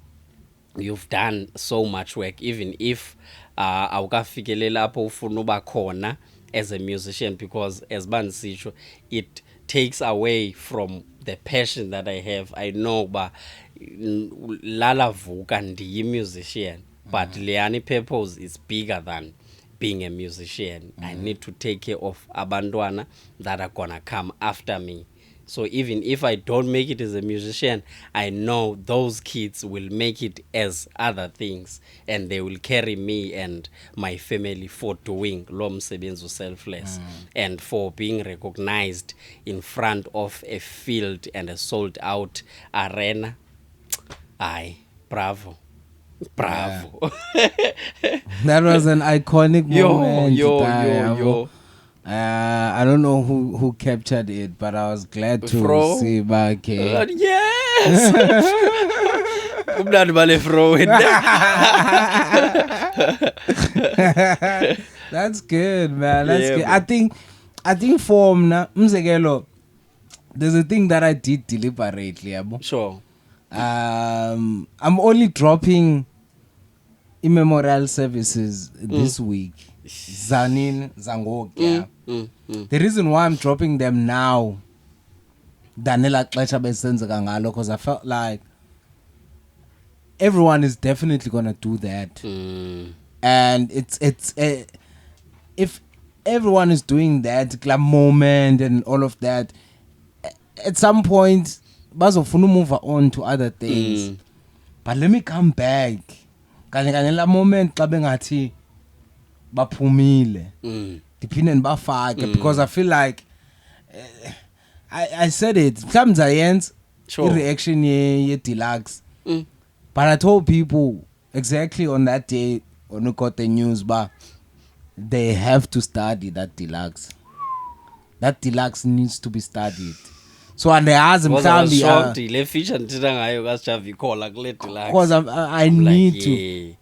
you've done so much work, even if awukafikele lapho ufuna uba khona as a musician, because as banisitsho it takes away from the passion that I have. I know ba lala vuka ndiyi musician, but leani purpose is bigger than being a musician. I need to take care of abantwana that are gonna come after me. So even if I don't make it as a musician, I know those kids will make it as other things, and they will carry me and my family for doing lo msebenzi selfless, and for being recognized in front of a field and a sold out arena. Aye, bravo. Bravo. That was an iconic moment. Yo. I don't know who captured it, but I was glad to see back. Yes. That's good, man. That's good. I think for mzekelo, there's a thing that I did deliberately. Sure. I'm only dropping immemorial services this week. Zanin Zangok. The reason why I'm dropping them now, Danela Klecha besenzeka ngalo, because I felt like everyone is definitely gonna do that, and it's if everyone is doing that glam moment and all of that, at some point bazofuna move on to other things. But let me come back kanye la moment xa bengathi baphumile diphinde bafake, because I feel like I said it mhlawumbe zayenza reaction ye deluxe, but I told people exactly on that day when we got the news, but they have to study that deluxe. That deluxe needs to be studied. So and asked mhlawumbe le feature ndithetha ngayo kaSjavi ikhola kule deluxe, because I need to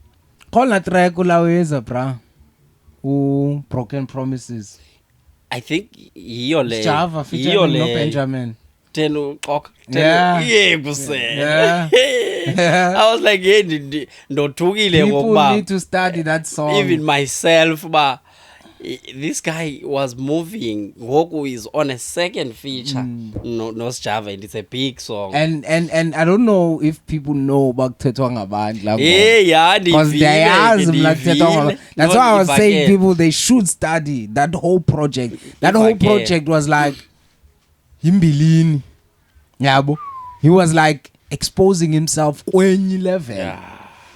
call na track ulaweza bra Broken Promises. I think yiyo le Java featuring no Benjamin. Tenu xok kusela. I was like, hey, ndothukile ngokuba people need to study that song. Even myself ba this guy was moving. Ngoku is on a second feature. No Java, and it's a big song. And I don't know if people know about Thethwa Ngabantu like. Yeah, because they ask like Thethwa. That's why I was saying people they should study that whole project. That whole project was like Himbilini. Yabo. He was like exposing himself kwenye level. Yeah.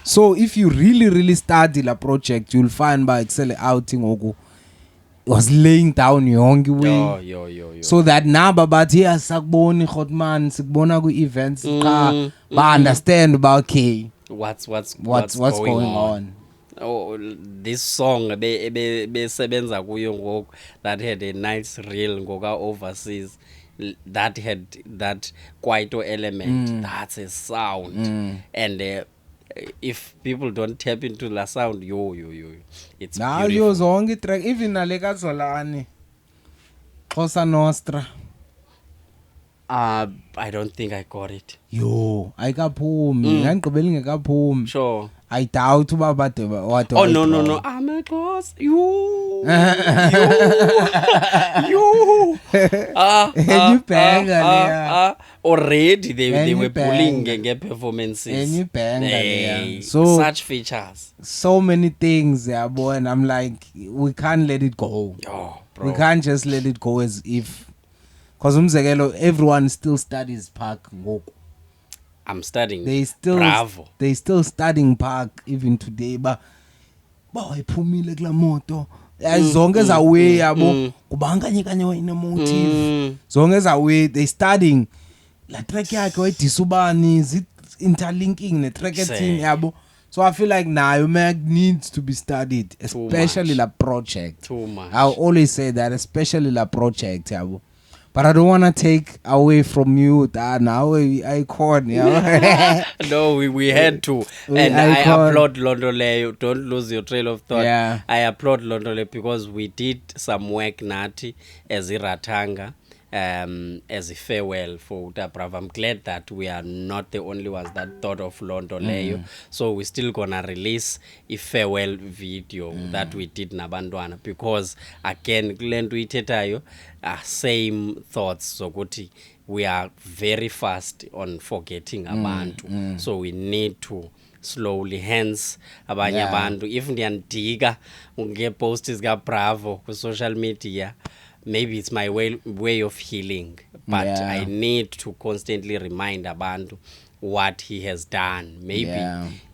So if you really study the project, you'll find by Excel outing oku was laying down yonke way. Yo. So that now but here sakubona iHotman sikubona ku events ba understand about okay what's going on. Oh, this song besebenza kuyo ngoku that had a nice reel ngoka overseas, that had that kwaito element, that's a sound. And if people don't tap into the sound, yo, it's now beautiful. zonke track even naleka Zolani Cosa Nostra. I don't think I got it. Yo, ayikaphumi. Ngangigqibela ingekaphumi. Sure. I doubt uba bade what. Oh no. I'm a close. You. Already they were pulling performances. Any banger there. So such features. So many things, yeah, boy, and I'm like, we can't let it go. Oh, bro. We can't just let it go as if, because everyone still studies Park ngoku. I'm studying. They still studying Park even today, but iphumile kula moto. Zonke ezawe yabo kubanganye kanye wena motive. Zonke ezawe they studying la track yakhe wayidisubani is interlinking ne track thing yabo. So I feel like nayo needs to be studied, especially la project. Too much. I always say that, especially la project yabo. But I don't want to take away from you that now icon, yeah. No, we had to. And I applaud Londole. Don't lose your trail of thought. Yeah. I applaud Londole because we did some work nati as a Ratanga, as a farewell for Uta Bravo. I'm glad that we are not the only ones that thought of Londole. So we're still gonna release a farewell video that we did Nabandwana because again, Glenn Tuitetayo, same thoughts. So we are very fast on forgetting abantu. So we need to slowly, hence abanye abantu if ndiyandika ngeposts zika Bravo ku social media, maybe it's my way of healing, but I need to constantly remind abantu what he has done. Maybe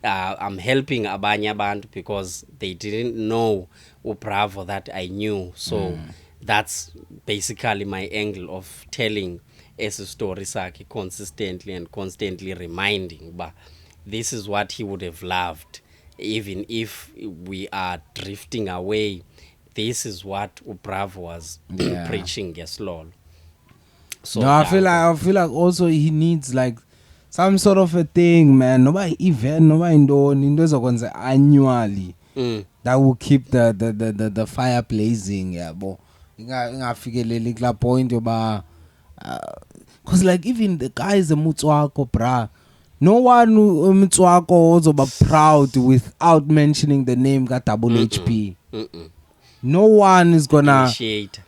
I'm helping abanye abantu because they didn't know Bravo that I knew. So that's basically my angle of telling a story saki consistently and constantly reminding, but this is what he would have loved even if we are drifting away. This is what Bravo was preaching, yes, lol. So no, I feel like also he needs like some sort of a thing, man. Nobody event, nobody into annually that will keep the fire blazing, yeah, but ingafikeleli kula point yoba cause like even the guys emutswako bra, no one emutswako ozoba proud without mentioning the name ka Double HP. No one is gonna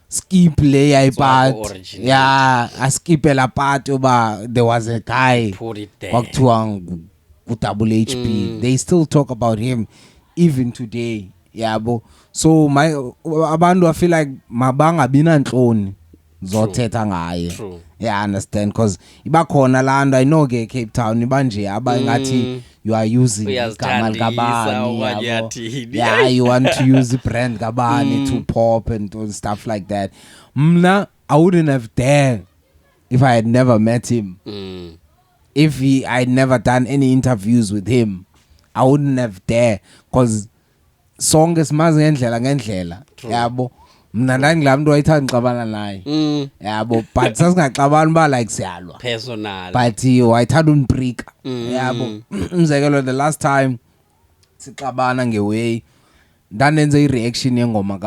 skip layer part. Yeah, I skip la part yoba there was a guy put it there with Double HP. They still talk about him even today. Yeah, bo. So my abantu I feel like mabanga bina nhloni zothetha ngaye. Yeah, I understand because ibakhona lando I know ke Cape Town ibanje abangathi you are using igama Kabani. Yeah, you want to use the brand Kabani to pop and stuff like that. Mna, I wouldn't have dared if I had never met him. If I had never done any interviews with him, I wouldn't have dared because song esimazi ngendlela yabo mina ndangilaa wayithanda ngixabana naye yabo but sasingaxabani ba like siyalwa personal but wayithanda unbrika yabo umzekelo the last time sixabana ngeway ndandenze ireaction yengoma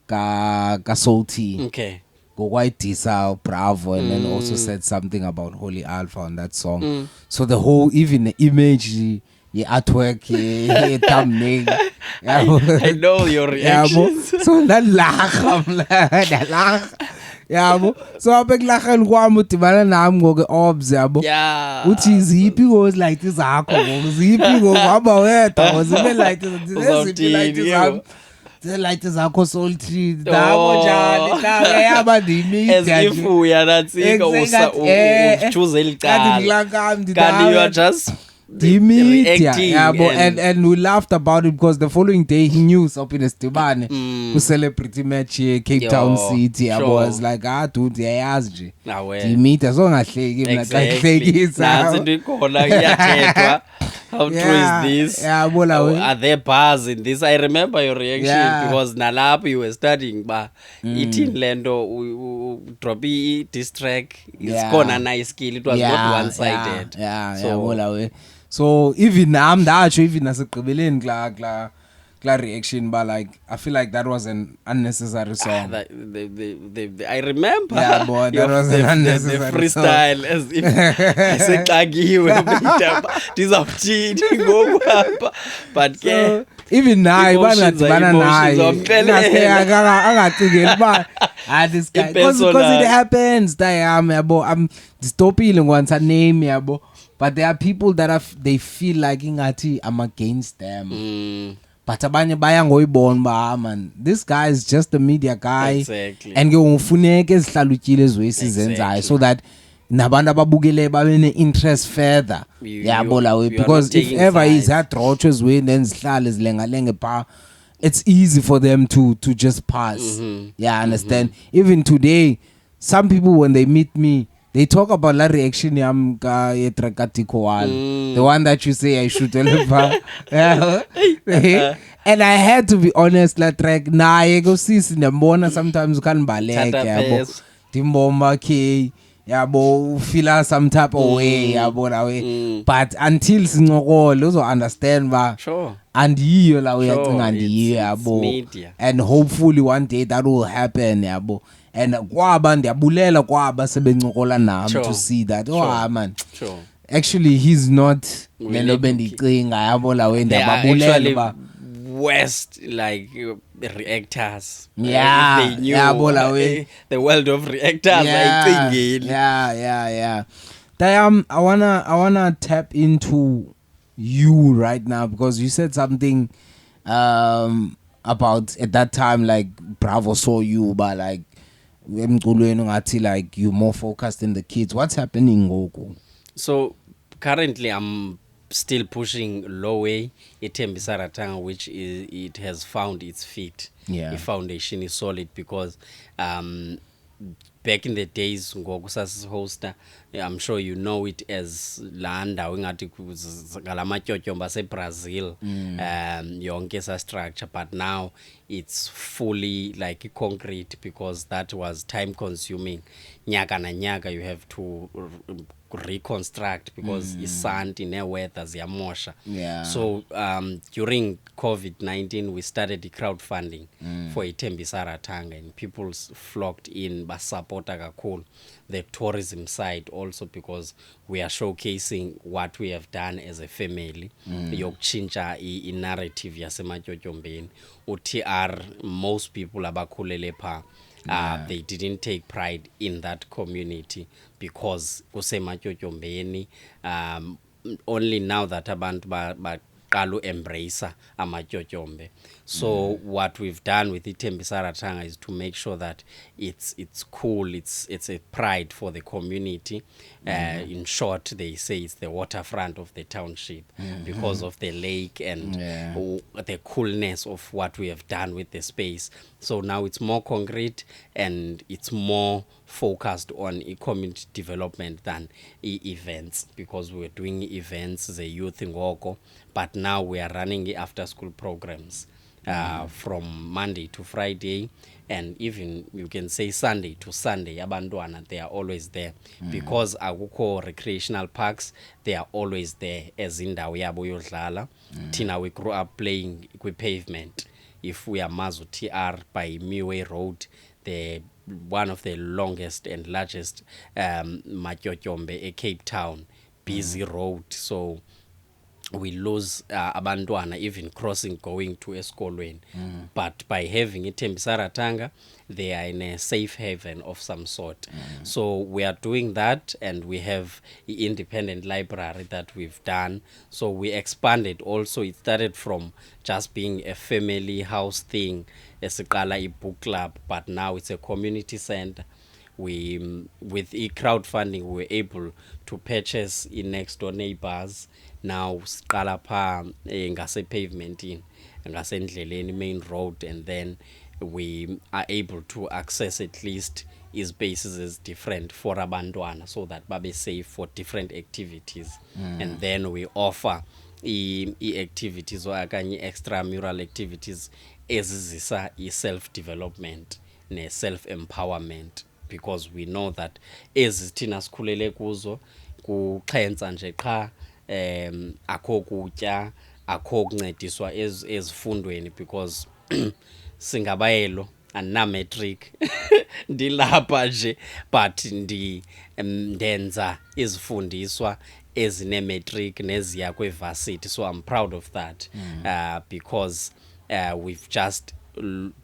ka Salty okay ngokwayidisa Bravo and then also said something about Holy Alpha on that song. So the whole even the image artwork, thumbnail. I know your reactions. So that laugh. Yabo. So abekulakhani kwami udibana nami ngoke obs yabo. Yeah. Uthi ziphi goes like this zakho ziphi ngoba wethu wazibe like this. The light zakho Salty dabo njani ka yaba ndimi as if we are not seeing choose elicala kanti you are just and we laughed about it because the following day he knew Sopines Tibane who celebrity match here Cape Town City. I was like dude yayazi nje Dimita so ngahleki mina xa hlekisa nathi ndikhona kuyathethwa. How true is this? Are there bars in this? I remember your reaction because nalapho you were studying ba itin lento drop this track it's gonna nice skill, it was not one sided. So even I'm that even nasekugqibeleni kla reaction, but like I feel like that was an unnecessary song. I remember. Yeah, boy, that was an unnecessary the freestyle as if aseqakiwe ndizawuthini ngoku but ke even naye bangadibana naye angacingeli uba this guy because it happens yabo I'm stopile ngwanisa name yabo, but there are people that they feel like ingathi I'm against them. But abanye baya ngoyibona ba man, this guy is just a media guy. Exactly. And ke ufuneke ezihlalutyile ezoyisi zenzayo so that nabantu ababukele babe ne-interest further yabo lawe, because if ever is hadrotshwe ezweni then zihlale zilengalenge phaa, it's easy for them to just pass. Yeah, understand. Even today some people when they meet me they talk about la reaction yam ka yetrakatiko one, the one that you say I should deliver. And I had to be honest, la track naye go sisi ndambona sometimes ukanbaleka yabo timbomba ke yabo feel some type of way yabo lawe, but until sincokole uzo understand ba sure and yiyo la uyacinga ndiyiyo yabo, and hopefully one day that will happen yabo. And kwaba ndiyabulela kwaba sebencokola nami to see that man actually he's not lento bendicinga yabo lawe ndiyababulela ba West like reactors. Yeah, they knew the world of reactors. Yeah. Dayam, I wanna tap into you right now because you said something about at that time like Bravo saw you, but like like you more focused in the kids. What's happening, Goku? So currently I'm still pushing Lowway Ithembi Saratanga, which it has found its feet. The foundation is solid because back in the days ngokusas hoster, I'm sure you know it as landa ngathi ngalamatyotyomba seBrazil, yonke sa structure, but now it's fully like concrete because that was time consuming. Nyaka na nyaka you have to reconstruct because isanti ne-weather ziyamosha. So during COVID-19 we started the crowdfunding for Ithembi Saratanga, and people flocked in basupporta kakhulu the tourism side also because we are showcasing what we have done as a family yokuchinja i-narrative yasematyotyombe. UTR, most people abakhulele pha they didn't take pride in that community because kusematyotyombe only now that abantu baqala embrace amatyotyombe. So what we've done with Ithembi Saratanga is to make sure that it's cool, it's a pride for the community. In short, they say it's the waterfront of the township because of the lake and the coolness of what we have done with the space. So now it's more concrete and it's more focused on community development than events, because we're doing events, the youth in Ngoko, but now we are running after school programs from Monday to Friday, and even you can say Sunday to Sunday. Abantwana, they are always there because akukho recreational parks, they are always there as indawo yabo yodlala. Tina, we grew up playing with pavement. If we are Mazu TR by Miwe Road, the one of the longest and largest matyotyombe, Cape Town, busy road. So we lose abantwana even crossing going to esikolweni. But by having Ithembi Saratanga, they are in a safe haven of some sort. So we are doing that, and we have the independent library that we've done. So we expanded also. It started from just being a family house thing, esiqala book club, but now it's a community center. We with crowdfunding we were able to purchase in next door neighbors. Now siqala pha ngase pavement in ngasendleleni main road, and then we are able to access at least spaces is different for abantwana so that babe safe for different activities. And then we offer activities or akanye extramural activities ezizisa self development ne self empowerment, because we know that ezithina sikhulele kuzo kuxhensa nje qha akho kutya akho kuncediswa ezifundweni because singabayelo andina matric ndilapha nje but ndenza izifundiswa ezine matric neziya kwevarsity, so I'm proud of that. Because we've just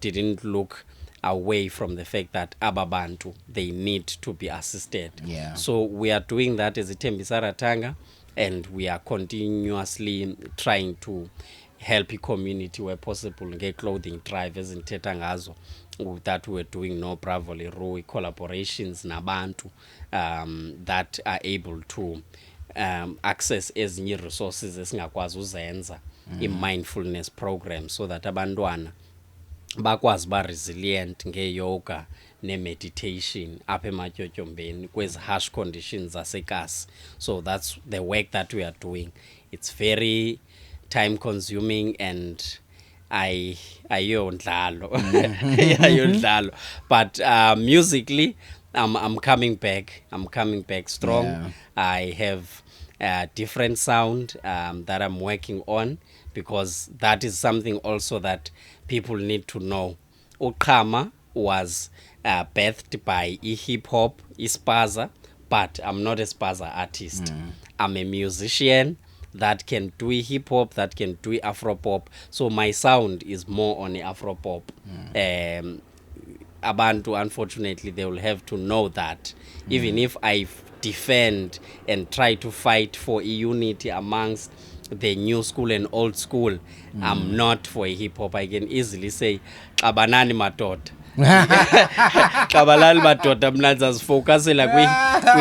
didn't look away from the fact that ababantu, they need to be assisted. So we are doing that as iThembisa Ratanga, and we are continuously trying to help the community where possible, get clothing drive as in ngazo that we're doing no Bravo Leroy collaborations nabantu that are able to access ezinye resources esingakwazi uzenza i-mindfulness program, so that abantwana bakwazi ba resilient ngeyoga ne-meditation apha ematyotyombeni kwezi harsh conditions zasekasi. So that's the work that we are doing. It's very time consuming and ayondlalo ayondlalo, but musically I'm coming back strong. I have a different sound that I'm working on, because that is something also that people need to know. Uqhama was birthed by hip hop, ispaza, but I'm not a spaza artist. I'm a musician that can do hip hop, that can do Afro pop. So my sound is more on Afro pop. Abantu, unfortunately, they will have to know that. Even if I defend and try to fight for a unity amongst the new school and old school, I'm not for a hip hop. I can easily say Kabanani madoda. Kabalali madoda mna focusela kwi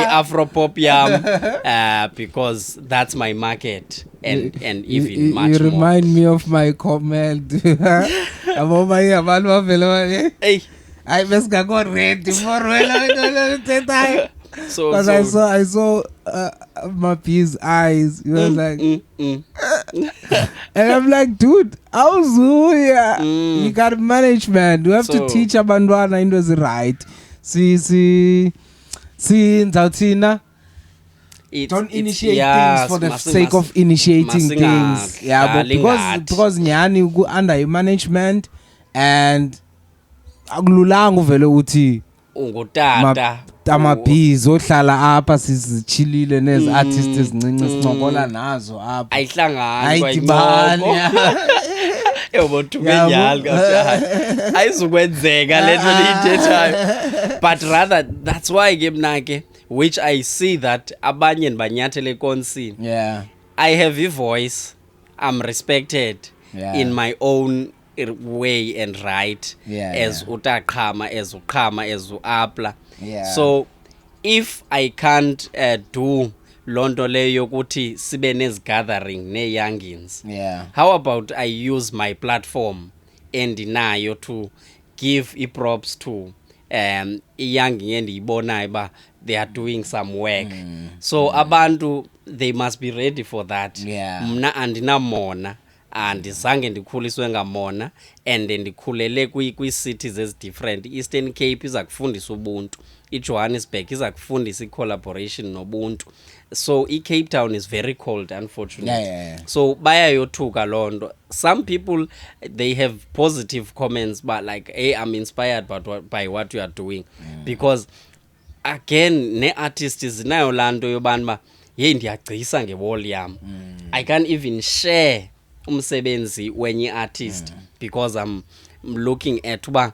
Afro pop yam, because that's my market, and even much more. You remind me of my comment. Hey, I must go ready for well. So I saw Mapi's eyes. He was like, and I'm like, dude, how's you got management. You have to teach abantwana into is right. See, Nzautina. Don't initiate things for the sake of initiating things. Yeah, but because nyani go under your management, and akululanga uvele uthi ungutata amabhizi ohlala apha sizichilile nezi artists ezincinci sincokola nazo apha ayihlangani kwayidibani yobothumenyali kahle ayizukwenzeka lento liyithethayo. But rather that's why ke mna ke, which I see that abanye ndibanyathele ekonsini. I have a voice, I'm respected in my own way and right, as utaqhama, as uqhama, as uapla. So if I can't do lonto leyo yokuthi sibe nezi gathering ne youngins, how about I use my platform endinayo to give props to young endiyibonayo ba they are doing some work. So abantu, they must be ready for that. Mna andinamona andizange ndikhuliswe ngamona, and ndikhulele kwi-cities ezi different. Eastern Cape iza kufundisa ubuntu, iJohannesburg iza kufundisa i-collaboration nobuntu. So iCape Town is very cold, unfortunately. So bayayothuka lonto. Some people, they have positive comments, but like, hey, I'm inspired by what you are doing. Because again, ne-artist zinayo lanto yobanba ye ndiyagcisa ngewall yam. I can't even share umsebenzi wenye artist because I'm looking at uba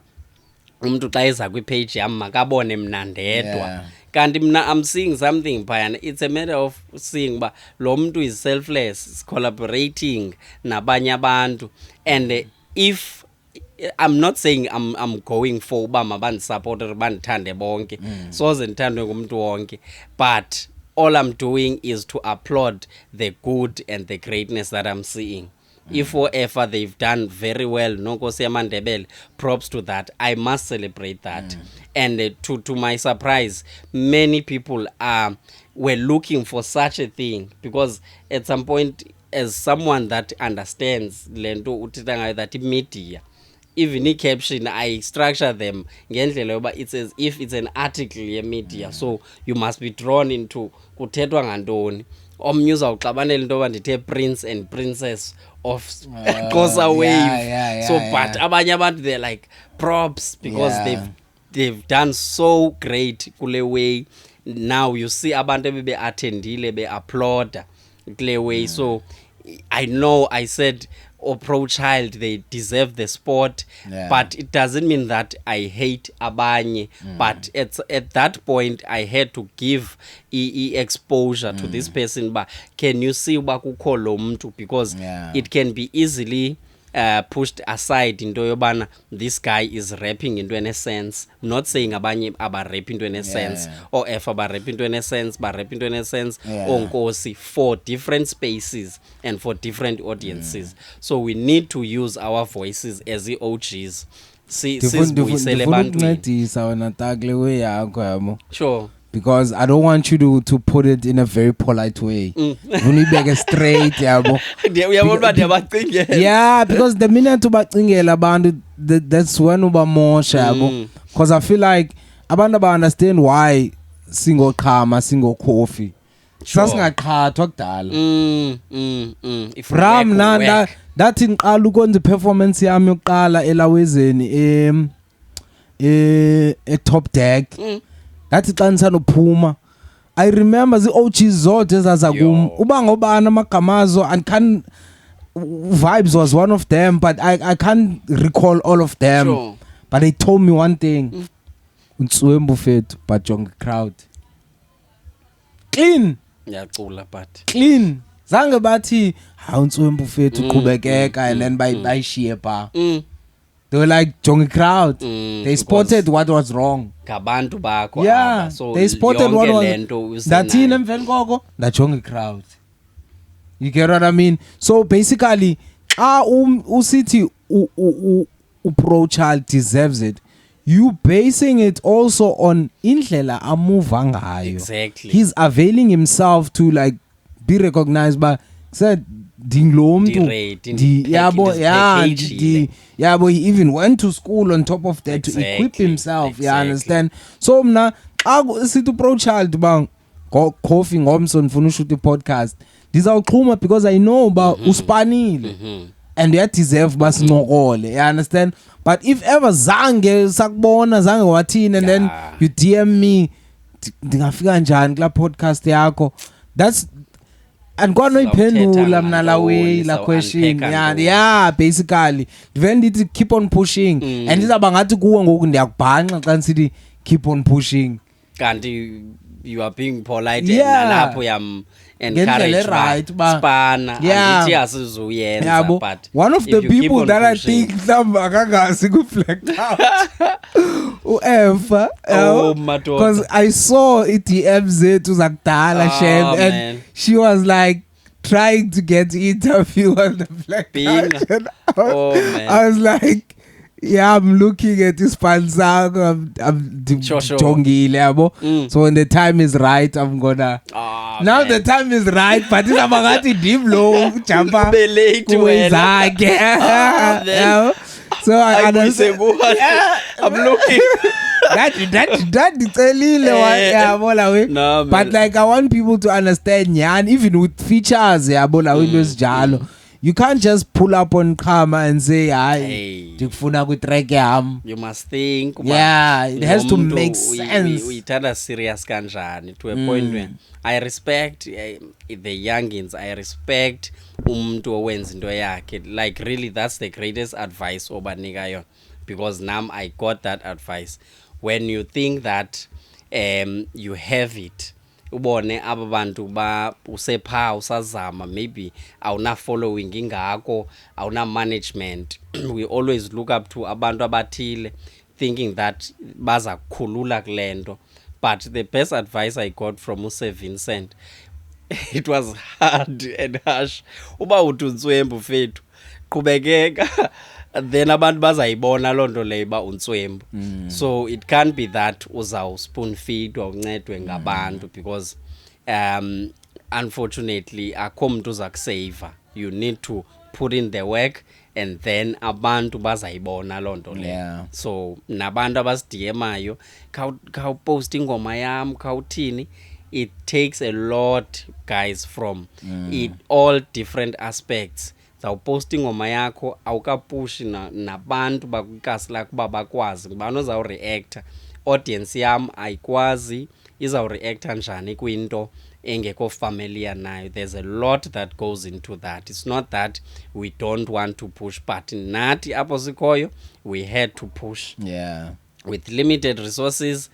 umuntu xa eza kwi-page yam makabone mna ndedwa. Kanti mna I'm seeing something phayana. It's a matter of seeing ba lo muntu is selfless, is collaborating nabanye abantu. And if I'm not saying I'm going for uba mabandisupporte bandithande bonke, soze ndithandwe ngumuntu wonke, but all I'm doing is to applaud the good and the greatness that I'm seeing. If whatever they've done very well, Nkosi Amandebele, props to that. I must celebrate that. And to my surprise, many people were looking for such a thing, because at some point, as someone that understands lento utitanga that media, even i-caption I structure them ngendlela yoba it's as if it's an article ye-media, so you must be drawn into kuthethwa ngantoni. Omnye uzawuxabanela into yoba ndithe Prince and Princess of Xhosa Wave. So but abanye abantu they're like props because they've done so great kule way. Now you see abantu bebe attendile be applaud kule way. So I know I said pro child they deserve the sport, but it doesn't mean that I hate abanye. But at that point I had to give exposure to this person. But can you see uba kukho lo mntu, because it can be easily pushed aside into yobana this guy is rapping into an essence. Not saying abanye aba rap into an essence or if aba rap into an essence, but rap into an essence onkosi for different spaces and for different audiences. So we need to use our voices as the OGs. Sizibuyisele ebantwini. Sure. Because I don't want you to put it in a very polite way. Uni beg straight, yabo. Yeah, because the minute ubacingela abantu, that's when uba mosha, yabo. Because I feel like abantu ba understand why single karma, single coffee. Sasingaqhathwa kudala. Ram na that inqala ukwenza performance yami yokuqala elawezeni e Top Deck. That's xa nisanophuma. I remember the OGs zodwa ezazakum uba ngobana amagamazo and can Vibes was one of them, but I can't recall all of them. Sure. But they told me one thing. Unswembu fethu but jonge crowd. Clean. Yacula but clean. Zange bathi ha unswembu fethu uqhubekeka and then bayishiye ba. They were like jonge crowd. They spotted what was wrong. Ngabantu bakho. Yeah, so they spotted what was. Dathina emveni koko da jonge crowd. You get what I mean? So basically, usithi pro child deserves it. You basing it also on indlela amuva ngayo. Exactly. He's availing himself to like be recognized by said Dinglomtu. Yeah, but he even went to school on top of that to equip himself. You understand? So mna situ pro child bang coffee ngomso ngifuna ushuta podcast. Ndizawuxhuma because I know about uspanile and they deserve basinokole. You understand? But if ever zange sakubona zange wathini and then you DM me ndingafika njani kula podcast yakho, that's and kwano iphendula mna la way la question. Yeah, basically then need keep on pushing and izaba ngathi kuwe ngoku ndiyakubhanqa xa nisithi keep on pushing kanti you are being polite and nalapho yam encourage right spana andithi asizuyenza. But one of the people that I think mhlawumbe akangasi ku flagged out uEmfa, because I saw iDM zethu zakudala shem and she was like trying to get interview on the flagged out. I was like, yeah, I'm looking at this pansang. I'm jongile yabo. So when the time is right, I'm gonna. Now the time is right, but it's abangati deep low jumpa. Late so I understand. I'm looking. that detailile yabo. But like I want people to understand, yeah, and even with features yabo la windows jalo. You can't just pull up on Kama and say, hey, you must think. Yeah, it has to make sense. We turn a serious kanjani to a point where I respect the youngins. I respect umntu owenza into yakhe. Like really, that's the greatest advice obanika yon, because now I got that advice. When you think that you have it, ubone ababantu ba usepha usazama, maybe awuna following ingako, awuna management. We always look up to abantu abathile thinking that baza kukhulula kulento. But the best advice I got from Use Vincent, it was hard and harsh. Uba uthuntswembu fethu qhubekeka, then abantu bazayibona lonto leba unswembu. So it can't be that uzaw spoon feed or uncedwe ngabantu, because unfortunately akho umuntu uzakusave. You need to put in the work and then abantu bazayibona loo nto leyo. So nabantu abasidiyemayo khawupost ingoma yam khawuthini, it takes a lot guys from it all different aspects. Zawuposta ingoma yakho awukapushi nabantu bakwikasi lakho uba bakwazi ngubani ozawureacta, audience yam ayikwazi izawureacta njani kwinto engekho familiar nayo. There's a lot that goes into that. It's not that we don't want to push, but nathi apho sikhoyo we had to push. With limited resources,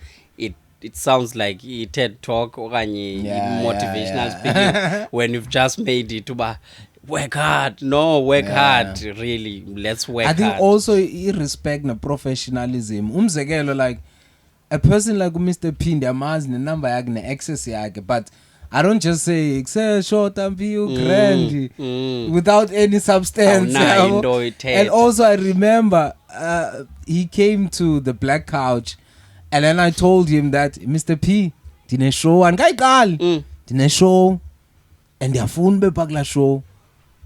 it sounds like TED talk okanye motivational speaking when you've just made it uba work hard. No, work hard. Really, let's work hard. I think also respect na professionalism. Umzekelo, like a person like Mr. P ndiyamazi nenumber yakhe ne-access yakhe, but I don't just say short and you grand without any substance. And also I remember he came to the Black Couch, and then I told him that Mr. P dine show and dine show and ndiyafuna ube phakula show,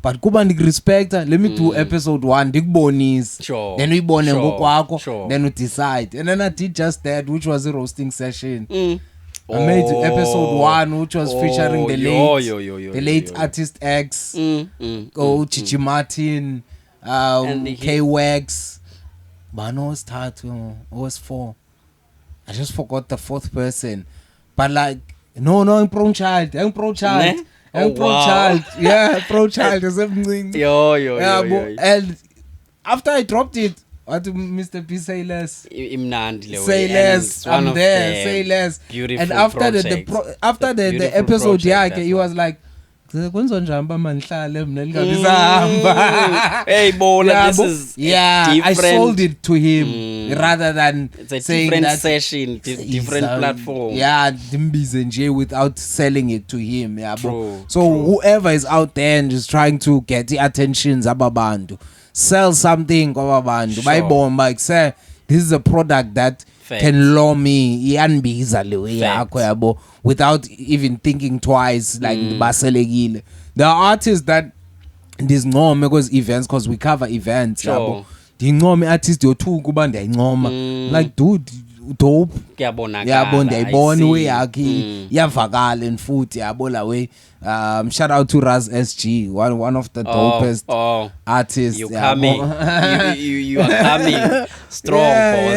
but kuba ndikurespecta, let me do episode 1 ndikubonise, then uyibone ngokwakho, then you decide. And then I did just that, which was a roasting session. I made episode 1, which was featuring the late artist X, Chichi Martin, K-Wax, Bano was 3, was 4. I just forgot the 4th person. But like, no, I'm pro-child. I'm pro-child. Yeah, pro-child. And after I dropped it, what did Mr. P say less? Say less. I'm there. Say less. Beautiful. And after project. After the episode, he was like, I sold it to him rather than it's a saying different that session, different platform. Without selling it to him. True, so whoever is out there and is trying to get the attentions ababantu, sell something kwabantu, buy bomb, like say this is a product that can lure me without even thinking twice, like the artists that this norm because events, because we cover events, the norm artist youthu kuba ndiyayincoma, like dude dope kuyabonakala ndiyayibona way yakhe iyavakala and futhi yabo la way. Shout out to Raz SG, one of the dopest artists. You coming you are coming strong, we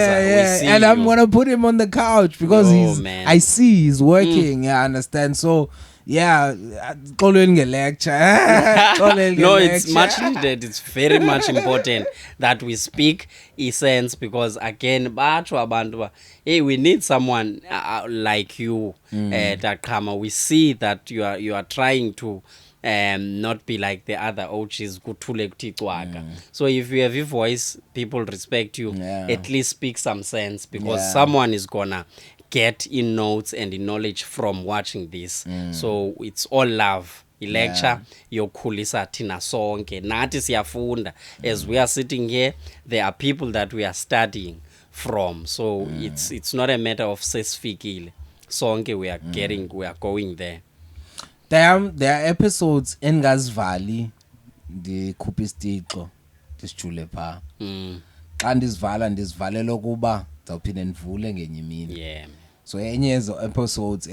see and I'm gonna put him on the couch because I see he's working. I understand. So yeah, lecture. No, it's much needed. It's very much important that we speak essence, because again, hey, we need someone like you, Dakama. We see that you are trying to not be like the other OGs. So if you have a voice, people respect you. At least speak some sense, because someone is gonna get in notes and in knowledge from watching this. So it's all love. Lecture yokhulisa thina sonke nathi siyafunda. As we are sitting here, there are people that we are studying from. So it's not a matter of sesifikile sonke, we are going there. There are episodes engazivali ndikhupha isitixo ndisijule pha. Xa ndizivalela ukuba zawuphinda ndivule ngenye imini. So enye yezo episodes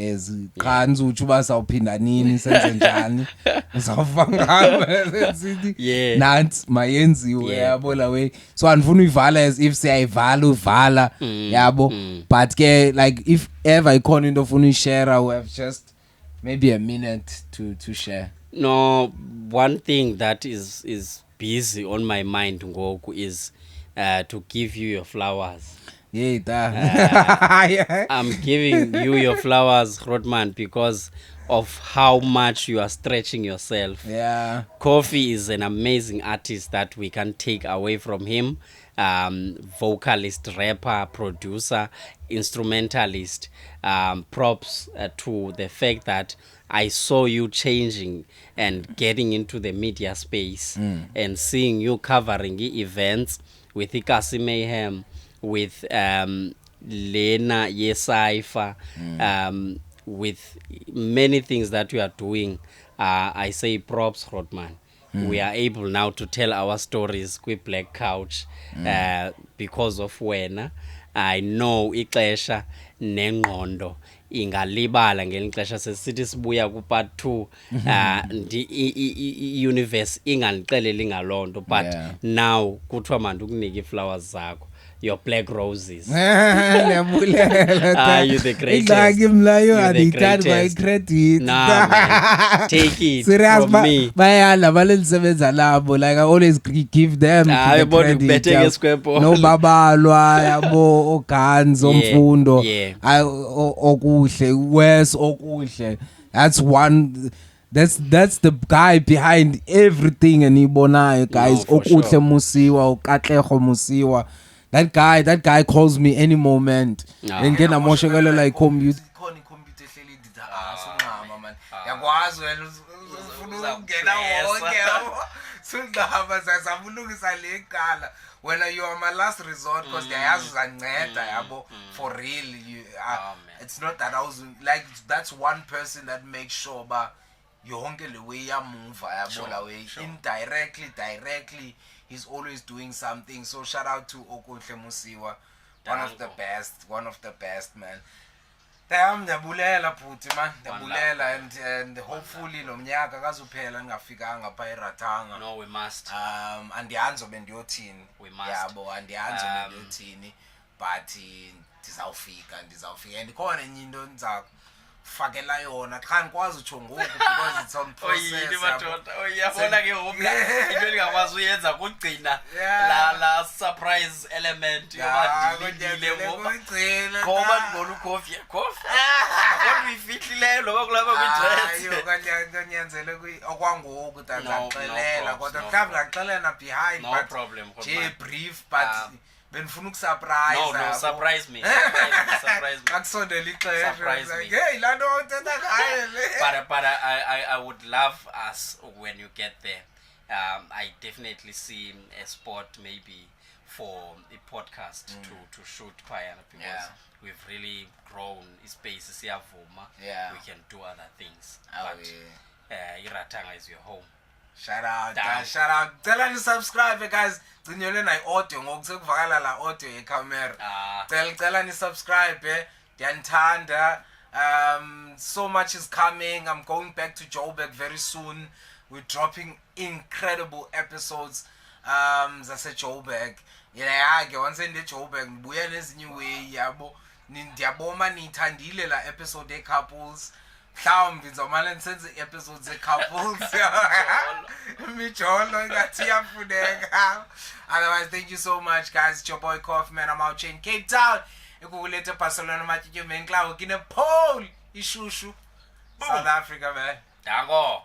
qhanzi uthi uba sawuphinda nini senze njani uzawufanga nansi mayenziwe yabo la way. So andifuna uyivala as if siyayivala uvala yabo, but ke like if ever ikhona into ofuna uyishare, we have just maybe a minute to share. No, one thing that is busy on my mind ngoku is to give you your flowers. I'm giving you your flowers, Grootman, because of how much you are stretching yourself. Kofi is an amazing artist that we can take away from him. Vocalist, rapper, producer, instrumentalist. Props to the fact that I saw you changing and getting into the media space and seeing you covering events with Ikasi Mayhem, with Lena Yesaifa, with many things that you are doing. I say props, Grootman. we are able now to tell our stories kwi-Black Couch because of wena. I know ixesha nengqondo ingalibala ngelinye ixesha sesithi sibuya ku part 2 universe inganixeleli ngalonto, but now kuthiwa manje ukunika iflowers zakho, your black roses. You're the greatest. You're the greatest. Nah, man. Take it serious, from me. Like I always give them the credit. No babalwa yabo oganzo mfundo. Okuhle wes okuhle. That's one. That's the guy behind everything enibonayo, guys. Okuhle musiwa, okatlego musiwa. That guy calls me any moment. And then I'm watching like computer. When you are my last resort, because for real, it's not that I was like, that's one person that makes sure, but you honke the way you move, indirectly, directly. He's always doing something. So shout out to Okuhle Musiwa, one of the best, man. Damn, ndiyabulela bhuti man, ndiyabulela, and hopefully lo mnyaka akazuphela ningafikanga pha eRatanga. No, we must. Andiyanzo bendiyothini. We must. Yabo, andiyanzo bendiyothini, but ndizawufika. And ikhona enye into fakela yona xa ngikwazi utsho ngoku because it's on process. Uyabona ke hopla into engakwazi uyenza kugcina la surprise element yobadilile ngoba ngibona ucoffee kodwa uyifihlile loba kulapha kwi-dress kanyanzele okwangoku tazanixelela kodwa mhlawumbe ngaxelela behind, no but problem nje brief, but benifuna ukusurprise. No, surprise me. Akusondela ixesha. Surprise me. Hey, la nto uthetha ngayo le. But I would love us when you get there. I definitely see a spot maybe for a podcast to shoot prior, because we've really grown space siyavuma. We can do other things. But iRatanga is your home. Shout out. Tell them to subscribe, guys. Gcinyelwe na audio ngoku sekuvakala la audio yecamera. Tell them to subscribe. Ndiyanithanda. So much is coming. I'm going back to Joburg very soon. We're dropping incredible episodes. Zase Joburg. Ke once in the Joburg ngibuya nezinye way yabo. Ndiyaboma nithandile la episode couples. Mhlawumbe ngizomane nsenze episodes couples. Mijolo ngathi yafuneka. Otherwise, thank you so much, guys. It's your boy Kaufman. I'm out here in Cape Town. Ekulethe Barcelona matike menkla kine Paul ishushu. South Africa, man. Dango.